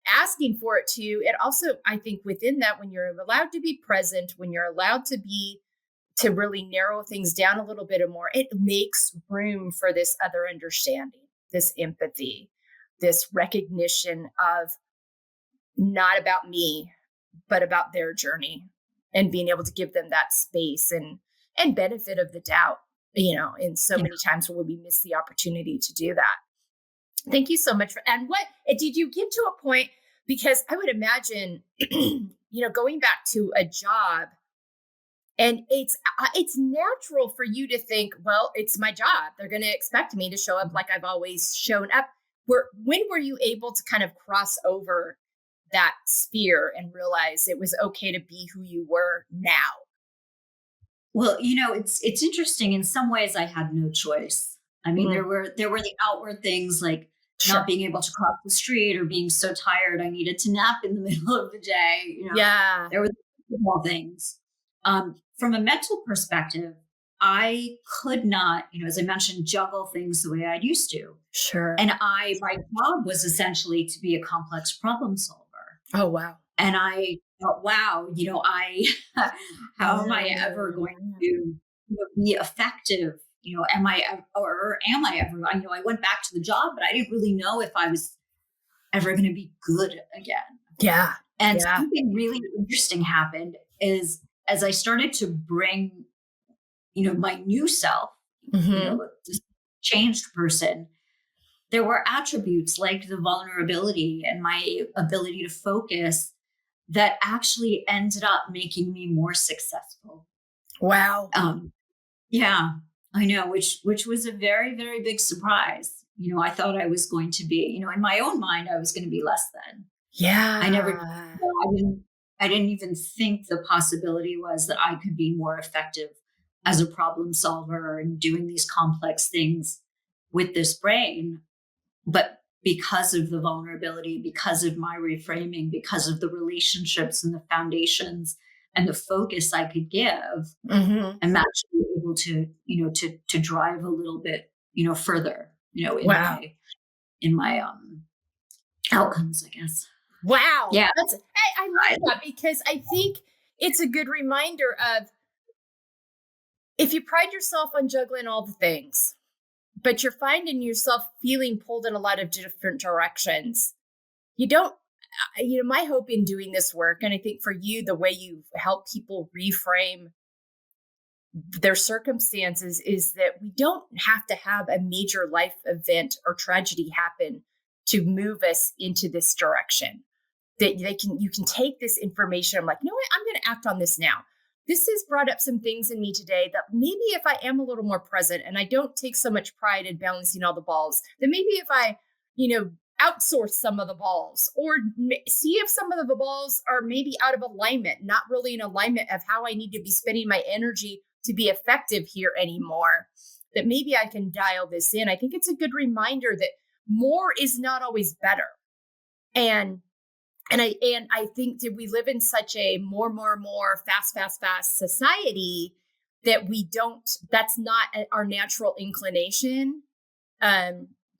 asking for it it also, I think within that, when you're allowed to be present, when you're allowed to really narrow things down a little bit more, it makes room for this other understanding, this empathy, this recognition of not about me, but about their journey, and being able to give them that space and benefit of the doubt, you know, in so many times where we miss the opportunity to do that. Thank you so much. And what did you get to a point? Because I would imagine, you know, going back to a job, and it's natural for you to think, well, it's my job. They're going to expect me to show up like I've always shown up. When were you able to kind of cross over that sphere and realize it was okay to be who you were now? Well, you know, it's interesting. In some ways, I had no choice. I mean, there were the outward things like not being able to cross the street or being so tired I needed to nap in the middle of the day. You know, there were the small things. From a mental perspective, I could not, as I mentioned, juggle things the way I used to. Sure. And my job was essentially to be a complex problem solver. Oh, wow. And I thought, wow, how am I ever going to be effective? Am I ever, I went back to the job, but I didn't really know if I was ever going to be good again. Yeah. And something really interesting happened is as I started to bring, my new self, this changed person, there were attributes like the vulnerability and my ability to focus that actually ended up making me more successful. Wow. Yeah, I know, which was a very, very big surprise. I thought I was going to be, in my own mind, I was going to be less than. Yeah. I didn't even think the possibility was that I could be more effective as a problem solver and doing these complex things with this brain. But because of the vulnerability, because of my reframing, because of the relationships and the foundations and the focus I could give, I'm actually able to, to drive a little bit, further, in my outcomes, I guess. Wow. Yeah. I love that because I think it's a good reminder of if you pride yourself on juggling all the things, but you're finding yourself feeling pulled in a lot of different directions, you don't, my hope in doing this work, and I think for you, the way you help people reframe their circumstances is that we don't have to have a major life event or tragedy happen to move us into this direction. That you can take this information. I'm like, you know what? I'm going to act on this now. This has brought up some things in me today that maybe if I am a little more present and I don't take so much pride in balancing all the balls, then maybe if I, outsource some of the balls or see if some of the balls are maybe out of alignment, not really in alignment of how I need to be spending my energy to be effective here anymore, that maybe I can dial this in. I think it's a good reminder that more is not always better. And I think that we live in such a more fast society that that's not our natural inclination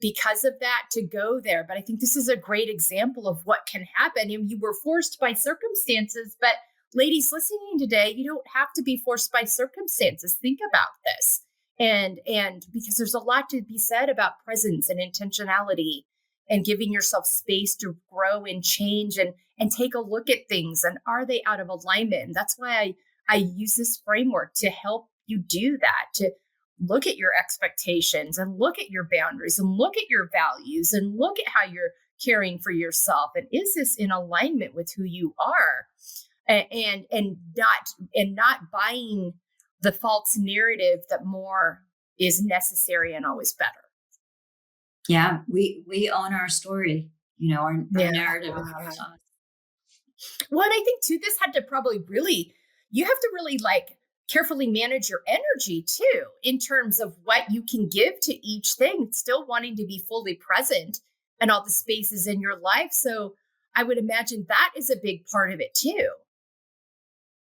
because of that to go there. But I think this is a great example of what can happen. And you were forced by circumstances, but ladies listening today, you don't have to be forced by circumstances. Think about this. And because there's a lot to be said about presence and intentionality and giving yourself space to grow and change and take a look at things. And are they out of alignment? And that's why I use this framework to help you do that, to look at your expectations and look at your boundaries and look at your values and look at how you're caring for yourself. And is this in alignment with who you are? And not buying the false narrative that more is necessary and always better. Yeah, we own our story, our narrative. Well, and I think too, this had to probably you have to really carefully manage your energy too, in terms of what you can give to each thing, still wanting to be fully present and all the spaces in your life. So I would imagine that is a big part of it too.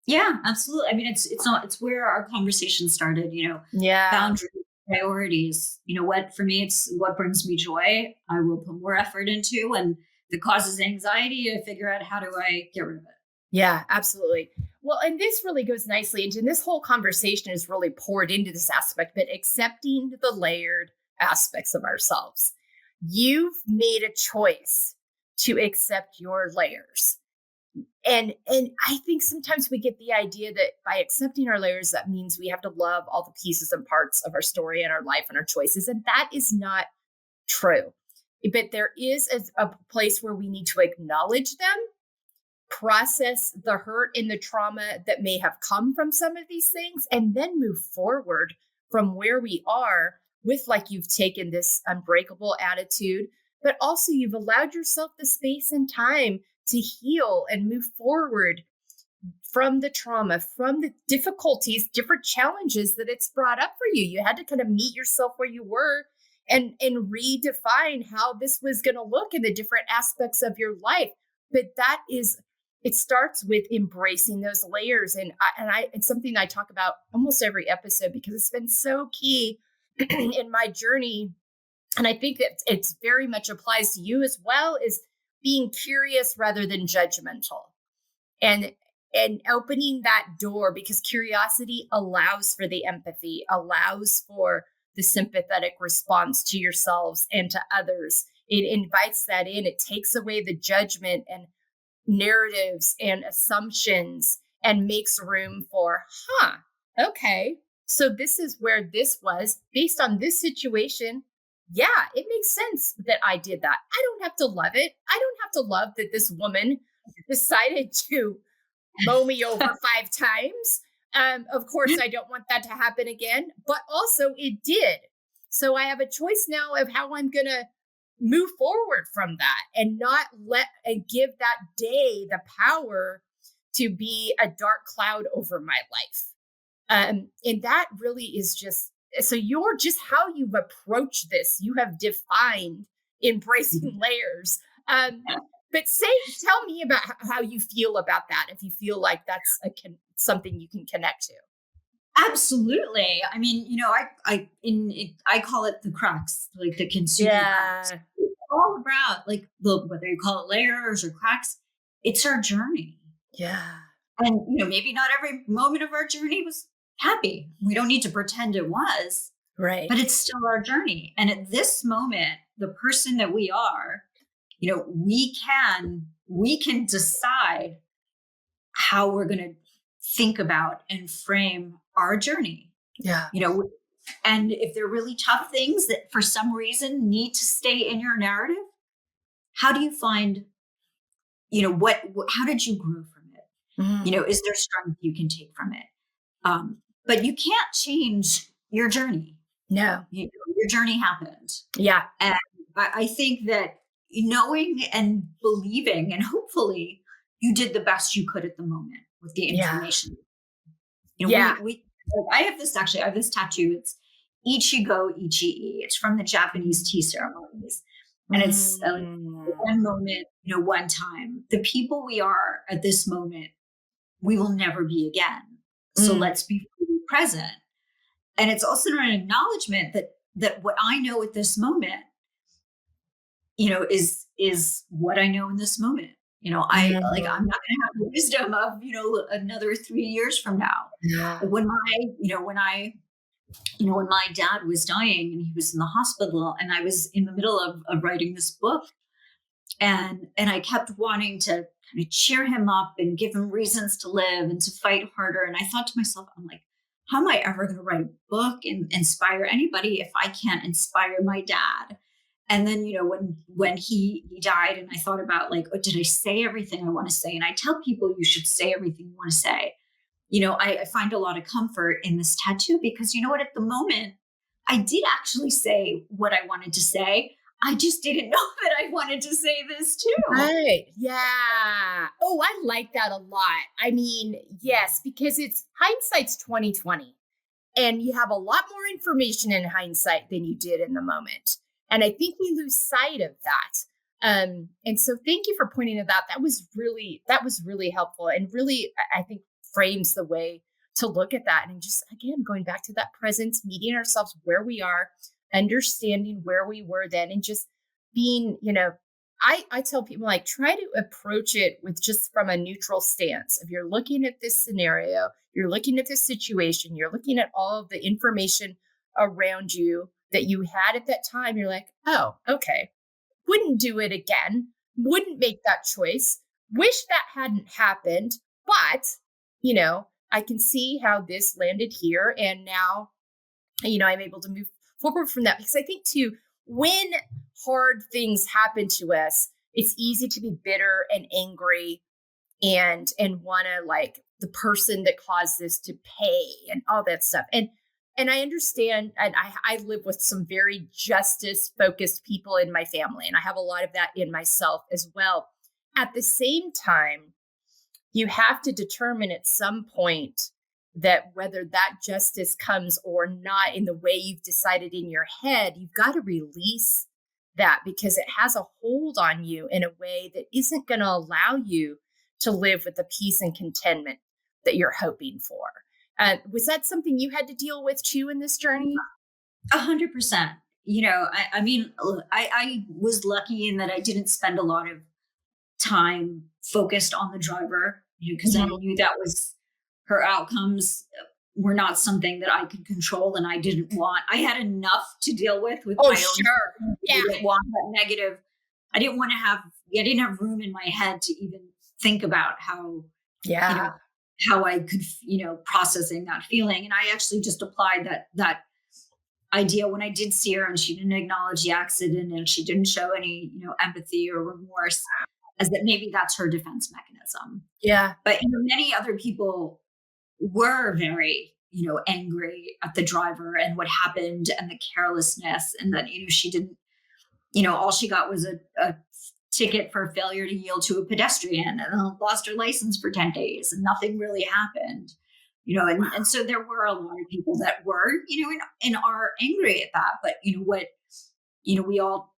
Yeah, absolutely. I mean, it's where our conversation started, boundaries, priorities, for me, it's what brings me joy. I will put more effort into, and if it causes anxiety, I figure out how do I get rid of it. Yeah, absolutely. Well, and this really goes nicely into this whole conversation is really poured into this aspect, but accepting the layered aspects of ourselves. You've made a choice to accept your layers. And I think sometimes we get the idea that by accepting our layers, that means we have to love all the pieces and parts of our story and our life and our choices. And that is not true. But there is a place where we need to acknowledge them, process the hurt and the trauma that may have come from some of these things, and then move forward from where we are with, you've taken this unbreakable attitude, but also you've allowed yourself the space and time to heal and move forward from the trauma, from the difficulties, different challenges that it's brought up for you. You had to kind of meet yourself where you were and redefine how this was going to look in the different aspects of your life. But that is it starts with embracing those layers. And it's something I talk about almost every episode because it's been so key in my journey. And I think that it's very much applies to you as well, is being curious rather than judgmental, and opening that door, because curiosity allows for the empathy, allows for the sympathetic response to yourselves and to others. It invites that in. It takes away the judgment and narratives and assumptions and makes room for, okay, so this is where this was based on this situation. Yeah, it makes sense that I did that. I don't have to love it. I don't have to love that this woman decided to mow me over 5 times. Of course, I don't want that to happen again, but also it did. So I have a choice now of how I'm going to move forward from that and not give that day the power to be a dark cloud over my life. And that really is just, so you're just how you've approached this. You have defined embracing layers. But tell me about how you feel about that. If you feel like that's something you can connect to. Absolutely. I mean, I call it the cracks, like the consumer cracks. It's all about like whether you call it layers or cracks, it's our journey. Yeah. And, maybe not every moment of our journey was happy. We don't need to pretend it was. Right. But it's still our journey. And at this moment, the person that we are, we can decide how we're going to think about and frame our journey. Yeah. And if there are really tough things that for some reason need to stay in your narrative, how do you find, how did you grow from it? Mm-hmm. Is there strength you can take from it? But you can't change your journey. No. Your journey happened. Yeah. And I think that knowing and believing, and hopefully you did the best you could at the moment with the information. Yeah. I have this tattoo. It's Ichigo Ichii. It's from the Japanese tea ceremonies. And it's one moment, one time. The people we are at this moment, we will never be again. So let's be fully present. And it's also an acknowledgement that what I know at this moment, is what I know in this moment. I'm not going to have the wisdom of, another 3 years from now. Yeah. When my dad was dying and he was in the hospital and I was in the middle of writing this book, and I kept wanting to kind of cheer him up and give him reasons to live and to fight harder. And I thought to myself, I'm like, how am I ever going to write a book and inspire anybody if I can't inspire my dad? And then, when he died and I thought about like, oh, did I say everything I want to say? And I tell people you should say everything you want to say. I find a lot of comfort in this tattoo because at the moment I did actually say what I wanted to say. I just didn't know that I wanted to say this too. Right. Yeah. Oh, I like that a lot. I mean, yes, because it's hindsight's 2020 and you have a lot more information in hindsight than you did in the moment. And I think we lose sight of that. And so thank you for pointing it out. That was really helpful and really, I think, frames the way to look at that. And just, again, going back to that presence, meeting ourselves where we are, understanding where we were then, and just being, I tell people, like, try to approach it with just from a neutral stance. If you're looking at this scenario, you're looking at this situation, you're looking at all of the information around you that you had at that time, you're like, oh, okay, wouldn't do it again, wouldn't make that choice, wish that hadn't happened, but, I can see how this landed here. And now, I'm able to move forward from that, because I think too, when hard things happen to us, it's easy to be bitter and angry and want to, like, the person that caused this to pay and all that stuff. And I understand, and I live with some very justice-focused people in my family, and I have a lot of that in myself as well. At the same time, you have to determine at some point that whether that justice comes or not in the way you've decided in your head, you've got to release that, because it has a hold on you in a way that isn't going to allow you to live with the peace and contentment that you're hoping for. Was that something you had to deal with too in this journey? 100%. I mean, I was lucky in that I didn't spend a lot of time focused on the driver, because I knew that was her outcomes were not something that I could control, and I had enough to deal with my own. Sure. Yeah. I didn't want that negative. I didn't have room in my head to even think about how I could, processing that feeling. And I actually just applied that idea when I did see her and she didn't acknowledge the accident and she didn't show any, empathy or remorse, as that maybe that's her defense mechanism. Yeah. But, many other people were very, angry at the driver and what happened and the carelessness, and that, she didn't, all she got was a ticket for failure to yield to a pedestrian and lost her license for 10 days and nothing really happened. And so there were a lot of people that were, and are angry at that. But, we all,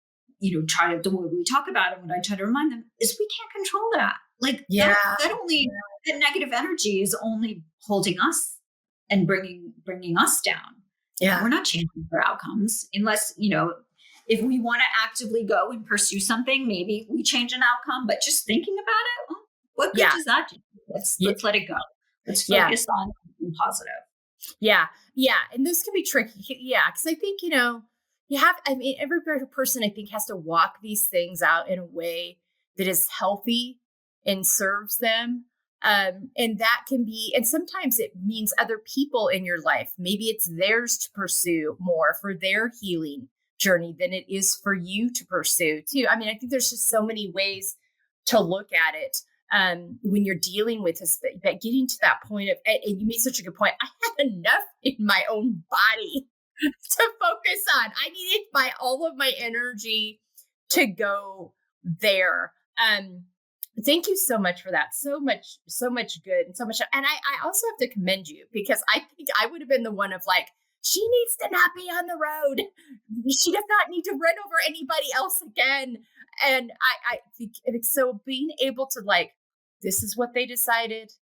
try to, the way we talk about it, what I try to remind them is we can't control that. That negative energy is only holding us and bringing us down. Yeah. We're not changing their outcomes unless, if we want to actively go and pursue something, maybe we change an outcome, but just thinking about it, well, what good does that do? Let's let it go. Let's focus on being positive. Yeah. Yeah. And this can be tricky. Yeah. Cause I think, every person I think has to walk these things out in a way that is healthy and serves them. And that can be, and sometimes it means other people in your life. Maybe it's theirs to pursue more for their healing journey than it is for you to pursue too. I mean, I think there's just so many ways to look at it. When you're dealing with this, but getting to that point of, and you made such a good point, I had enough in my own body to focus on. I needed all of my energy to go there. Thank you so much for that. So much good and so much. And I also have to commend you, because I think I would have been the one of like, she needs to not be on the road. She does not need to run over anybody else again. And I think so, being able to this is what they decided.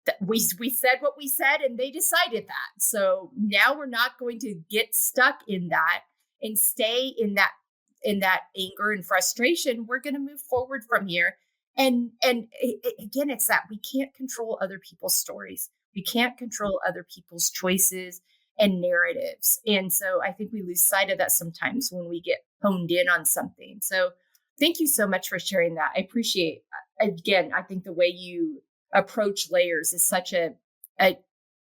That we said what we said and they decided that. So now we're not going to get stuck in that and stay in that anger and frustration. We're going to move forward from here. And again, it's that we can't control other people's stories. We can't control other people's choices and narratives. And so I think we lose sight of that sometimes when we get honed in on something. So thank you so much for sharing that. I appreciate, again, I think the way you approach layers is such a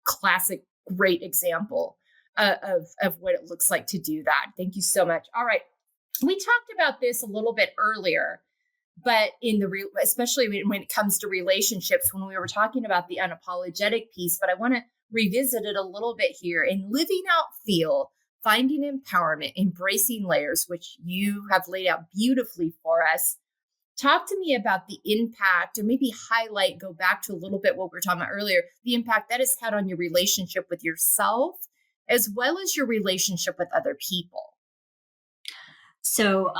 classic, great example of what it looks like to do that. Thank you so much. All right. We talked about this a little bit earlier, but especially when it comes to relationships, when we were talking about the unapologetic piece, but I want to revisit it a little bit here in living out F.E.E.L, finding empowerment, embracing layers, which you have laid out beautifully for us. Talk to me about the impact, or maybe go back to a little bit what we were talking about earlier, the impact that has had on your relationship with yourself, as well as your relationship with other people. So,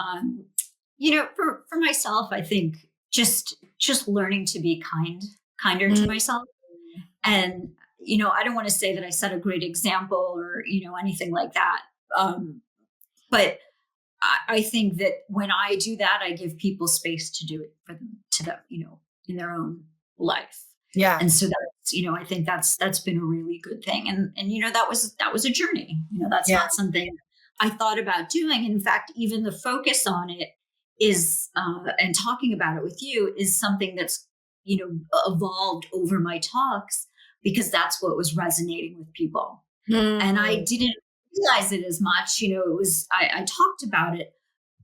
for myself, I think just learning to be kinder to myself. And, I don't want to say that I set a great example or, anything like that. But I think that when I do that, I give people space to do it to them, in their own life. Yeah. And so that's, I think that's been a really good thing. And, that was a journey, that's not something I thought about doing. In fact, even the focus on it is, and talking about it with you is something that's, evolved over my talks, because that's what was resonating with people. Mm-hmm. And I didn't realize it as much, it was, I talked about it,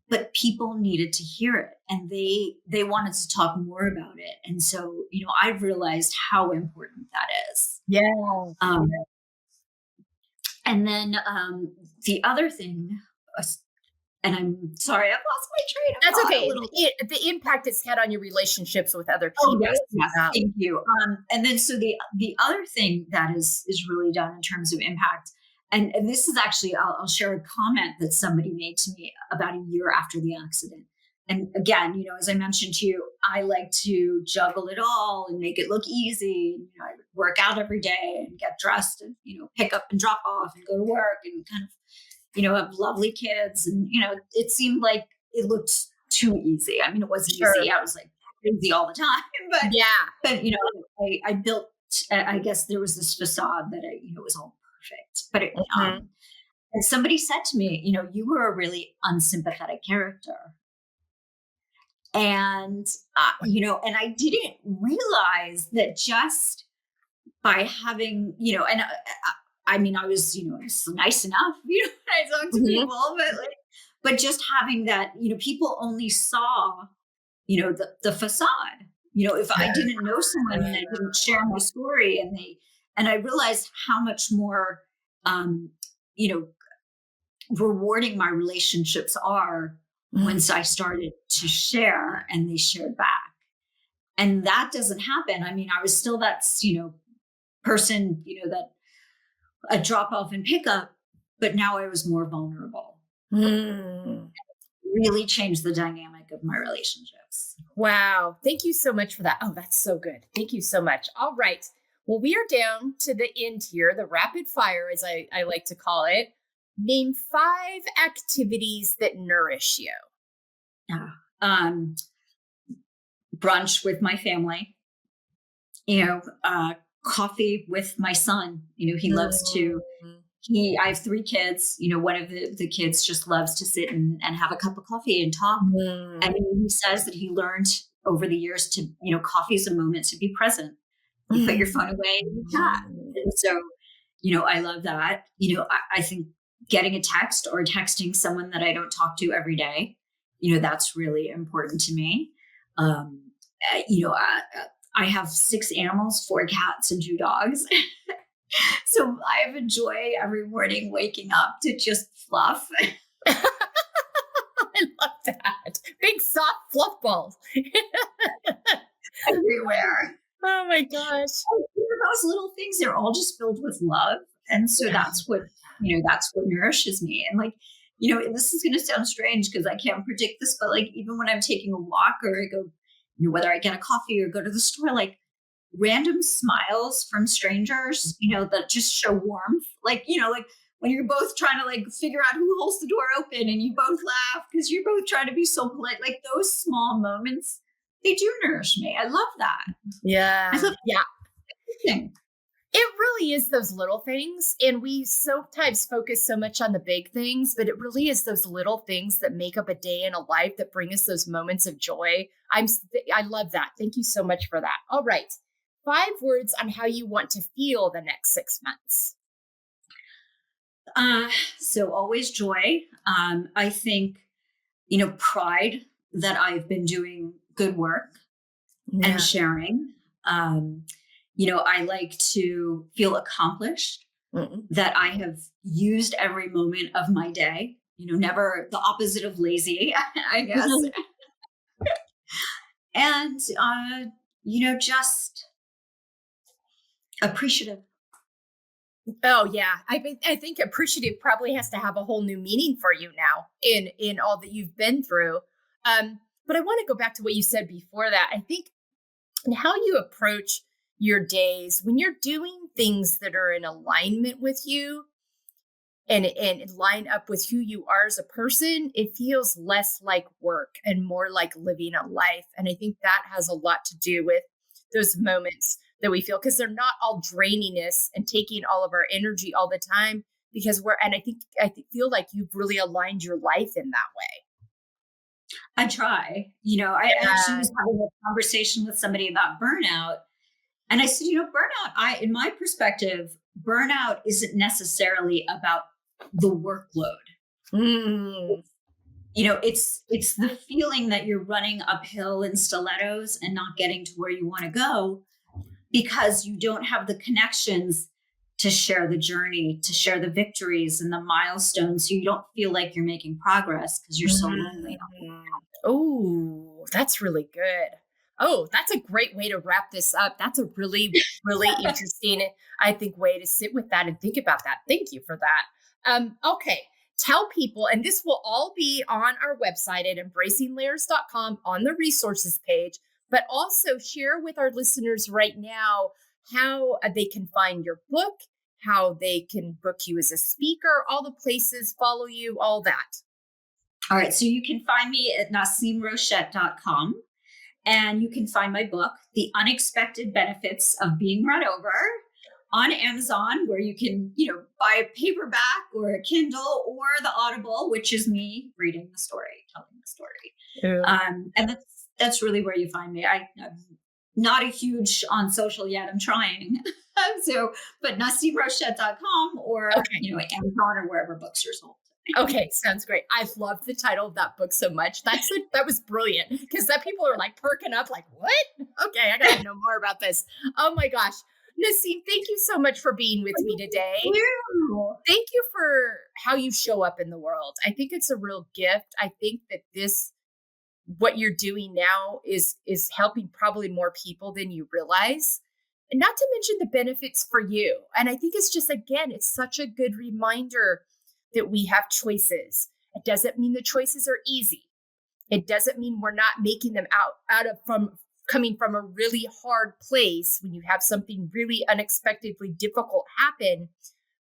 but people needed to hear it and they wanted to talk more about it. And so, I've realized how important that is. Yeah. And then the other thing, and I'm sorry, I've lost my train of thought. That's okay. The impact it's had on your relationships with other people. Oh, yes, thank you. And then so the other thing that is really done in terms of impact, and this is actually, I'll share a comment that somebody made to me about a year after the accident. And again, as I mentioned to you, I like to juggle it all and make it look easy. I would work out every day and get dressed and, pick up and drop off and go to work and kind of, have lovely kids. And, it seemed like it looked too easy. I mean, it wasn't easy. I was like crazy all the time, but I built, I guess there was this facade that it was all perfect, but and somebody said to me, you were a really unsympathetic character. And, and I didn't realize that just by having, and I mean, I was, nice enough, when I talked to people, but just having that, people only saw, the facade, if I didn't know someone and I didn't share my story and I realized how much more, rewarding my relationships are once I started to share and they shared back. And that doesn't happen. I mean, I was still that, person, that a drop off and pick up, but now I was more vulnerable. Really changed the dynamic of my relationships. Wow. Thank you so much for that. Oh, that's so good. Thank you so much. All right. Well, we are down to the end here, the rapid fire, as I like to call it. Name 5 activities that nourish you. Brunch with my family, coffee with my son. He loves to, I have 3 kids, one of the kids just loves to sit and have a cup of coffee and talk. And he says that he learned over the years to, coffee is a moment to be present. You put your phone away and you chat. And so, I love that. I think getting a text or texting someone that I don't talk to every day, that's really important to me. I have 6 animals, 4 cats and 2 dogs. So I have a joy every morning waking up to just fluff. I love that. Big soft fluff balls. Everywhere. Oh my gosh. Those little things, they're all just filled with love. And so that's what nourishes me. And this is going to sound strange because I can't predict this, but even when I'm taking a walk or I go, whether I get a coffee or go to the store, random smiles from strangers, that just show warmth. When you're both trying to figure out who holds the door open and you both laugh because you're both trying to be so polite, those small moments, they do nourish me. I love that. Yeah. I love everything. It really is those little things. And we sometimes focus so much on the big things, but it really is those little things that make up a day in a life that bring us those moments of joy. I love that. Thank you so much for that. All right. 5 words on how you want to feel the next 6 months. So always joy. I think, pride that I've been doing good work and sharing. I like to feel accomplished, that I have used every moment of my day, never the opposite of lazy, I guess. And, just appreciative. Oh yeah. I think appreciative probably has to have a whole new meaning for you now in all that you've been through. But I want to go back to what you said before that. I think and how you approach your days when you're doing things that are in alignment with you and line up with who you are as a person, it feels less like work and more like living a life. And I think that has a lot to do with those moments that we feel, because they're not all draininess and taking all of our energy all the time, because I feel like you've really aligned your life in that way. I try, I actually was having a conversation with somebody about burnout. And I said, burnout, in my perspective, burnout isn't necessarily about the workload. It's the feeling that you're running uphill in stilettos and not getting to where you want to go because you don't have the connections to share the journey, to share the victories and the milestones. So you don't feel like you're making progress because you're so lonely. Oh, that's really good. Oh, that's a great way to wrap this up. That's a really, really interesting, I think, way to sit with that and think about that. Thank you for that. Okay. tell people, and this will all be on our website at embracinglayers.com on the resources page, but also share with our listeners right now how they can find your book, how they can book you as a speaker, all the places, follow you, all that. All right. So you can find me at naseemrochette.com, and you can find my book, The Unexpected Benefits of Being Run Over, on Amazon, where you can, buy a paperback or a Kindle or the Audible, which is me reading the story, telling the story. Yeah. And that's really where you find me. I'm not a huge on social yet. I'm trying. But naseemrochette.com or, Amazon or wherever books are sold. Okay, sounds great. I love the title of that book so much. That was brilliant, because that people are like perking up like, what? Okay, I gotta know more about this. Oh my gosh. Naseem, thank you so much for being with me today. Thank you for how you show up in the world. I think it's a real gift. I think that what you're doing now is helping probably more people than you realize. And not to mention the benefits for you. And I think it's just, again, it's such a good reminder that we have choices. It doesn't mean the choices are easy. It doesn't mean we're not making them coming from a really hard place when you have something really unexpectedly difficult happen.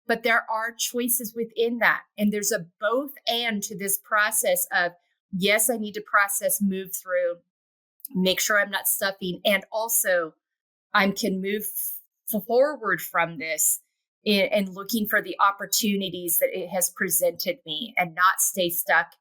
But there are choices within that. And there's a both and to this process of, yes, I need to process, move through, make sure I'm not stuffing. And also I can move forward from this and looking for the opportunities that it has presented me and not stay stuck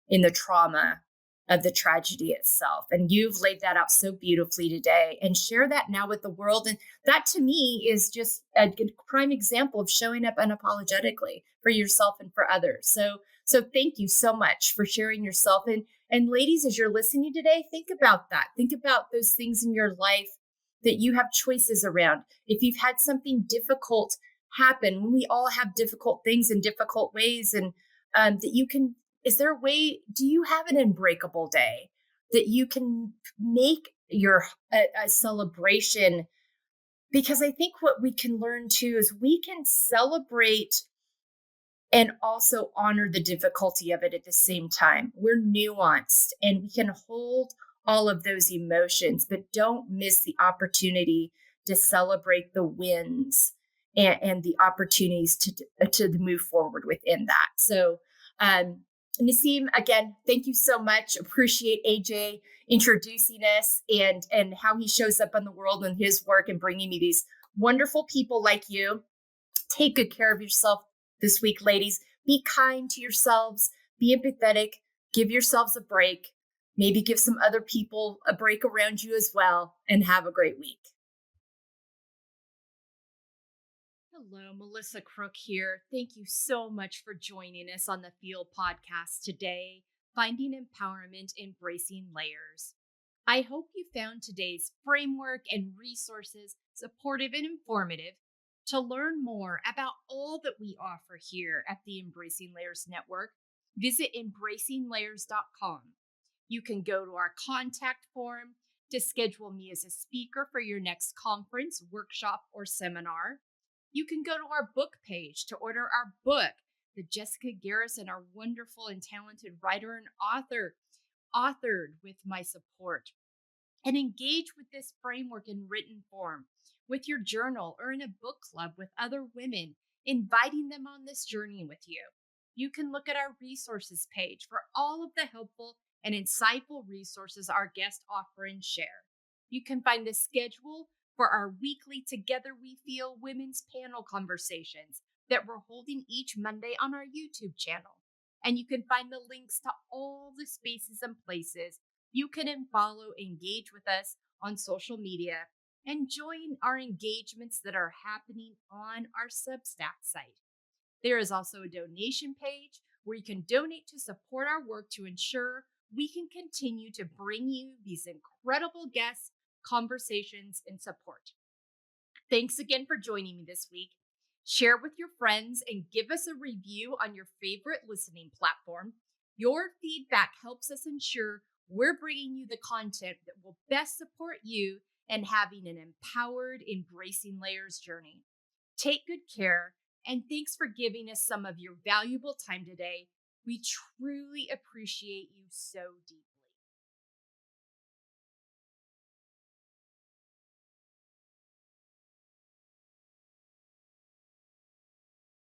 in the trauma of the tragedy itself. And you've laid that out so beautifully today, and share that now with the world. And that to me is just a prime example of showing up unapologetically for yourself and for others. So thank you so much for sharing yourself. And ladies, as you're listening today, think about that. Think about those things in your life that you have choices around. If you've had something difficult happen, we all have difficult things in difficult ways, and that you can, is there a way, do you have an unbreakable day that you can make a celebration? Because I think what we can learn too is we can celebrate and also honor the difficulty of it at the same time. We're nuanced and we can hold all of those emotions, but don't miss the opportunity to celebrate the wins and the opportunities to move forward within that. So, Naseem, again, thank you so much. Appreciate AJ introducing us and how he shows up in the world and his work and bringing me these wonderful people like you. Take good care of yourself this week, ladies. Be kind to yourselves. Be empathetic. Give yourselves a break. Maybe give some other people a break around you as well, and have a great week. Hello, Melissa Crook here. Thank you so much for joining us on the F.E.E.L Podcast today, Finding Empowerment, Embracing Layers. I hope you found today's framework and resources supportive and informative. To learn more about all that we offer here at the Embracing Layers Network, visit embracinglayers.com. You can go to our contact form to schedule me as a speaker for your next conference, workshop, or seminar. You can go to our book page to order our book that Jessica Garrison, our wonderful and talented writer and author, authored with my support. And engage with this framework in written form, with your journal, or in a book club with other women, inviting them on this journey with you. You can look at our resources page for all of the helpful and insightful resources our guests offer and share. You can find the schedule for our weekly Together We Feel women's panel conversations that we're holding each Monday on our YouTube channel. And you can find the links to all the spaces and places you can follow, engage with us on social media, and join our engagements that are happening on our Substack site. There is also a donation page where you can donate to support our work to ensure we can continue to bring you these incredible guests, conversations, and support. Thanks again for joining me this week. Share with your friends and give us a review on your favorite listening platform. Your feedback helps us ensure we're bringing you the content that will best support you and having an empowered, embracing layers journey. Take good care And thanks for giving us some of your valuable time today. We truly appreciate you so deeply.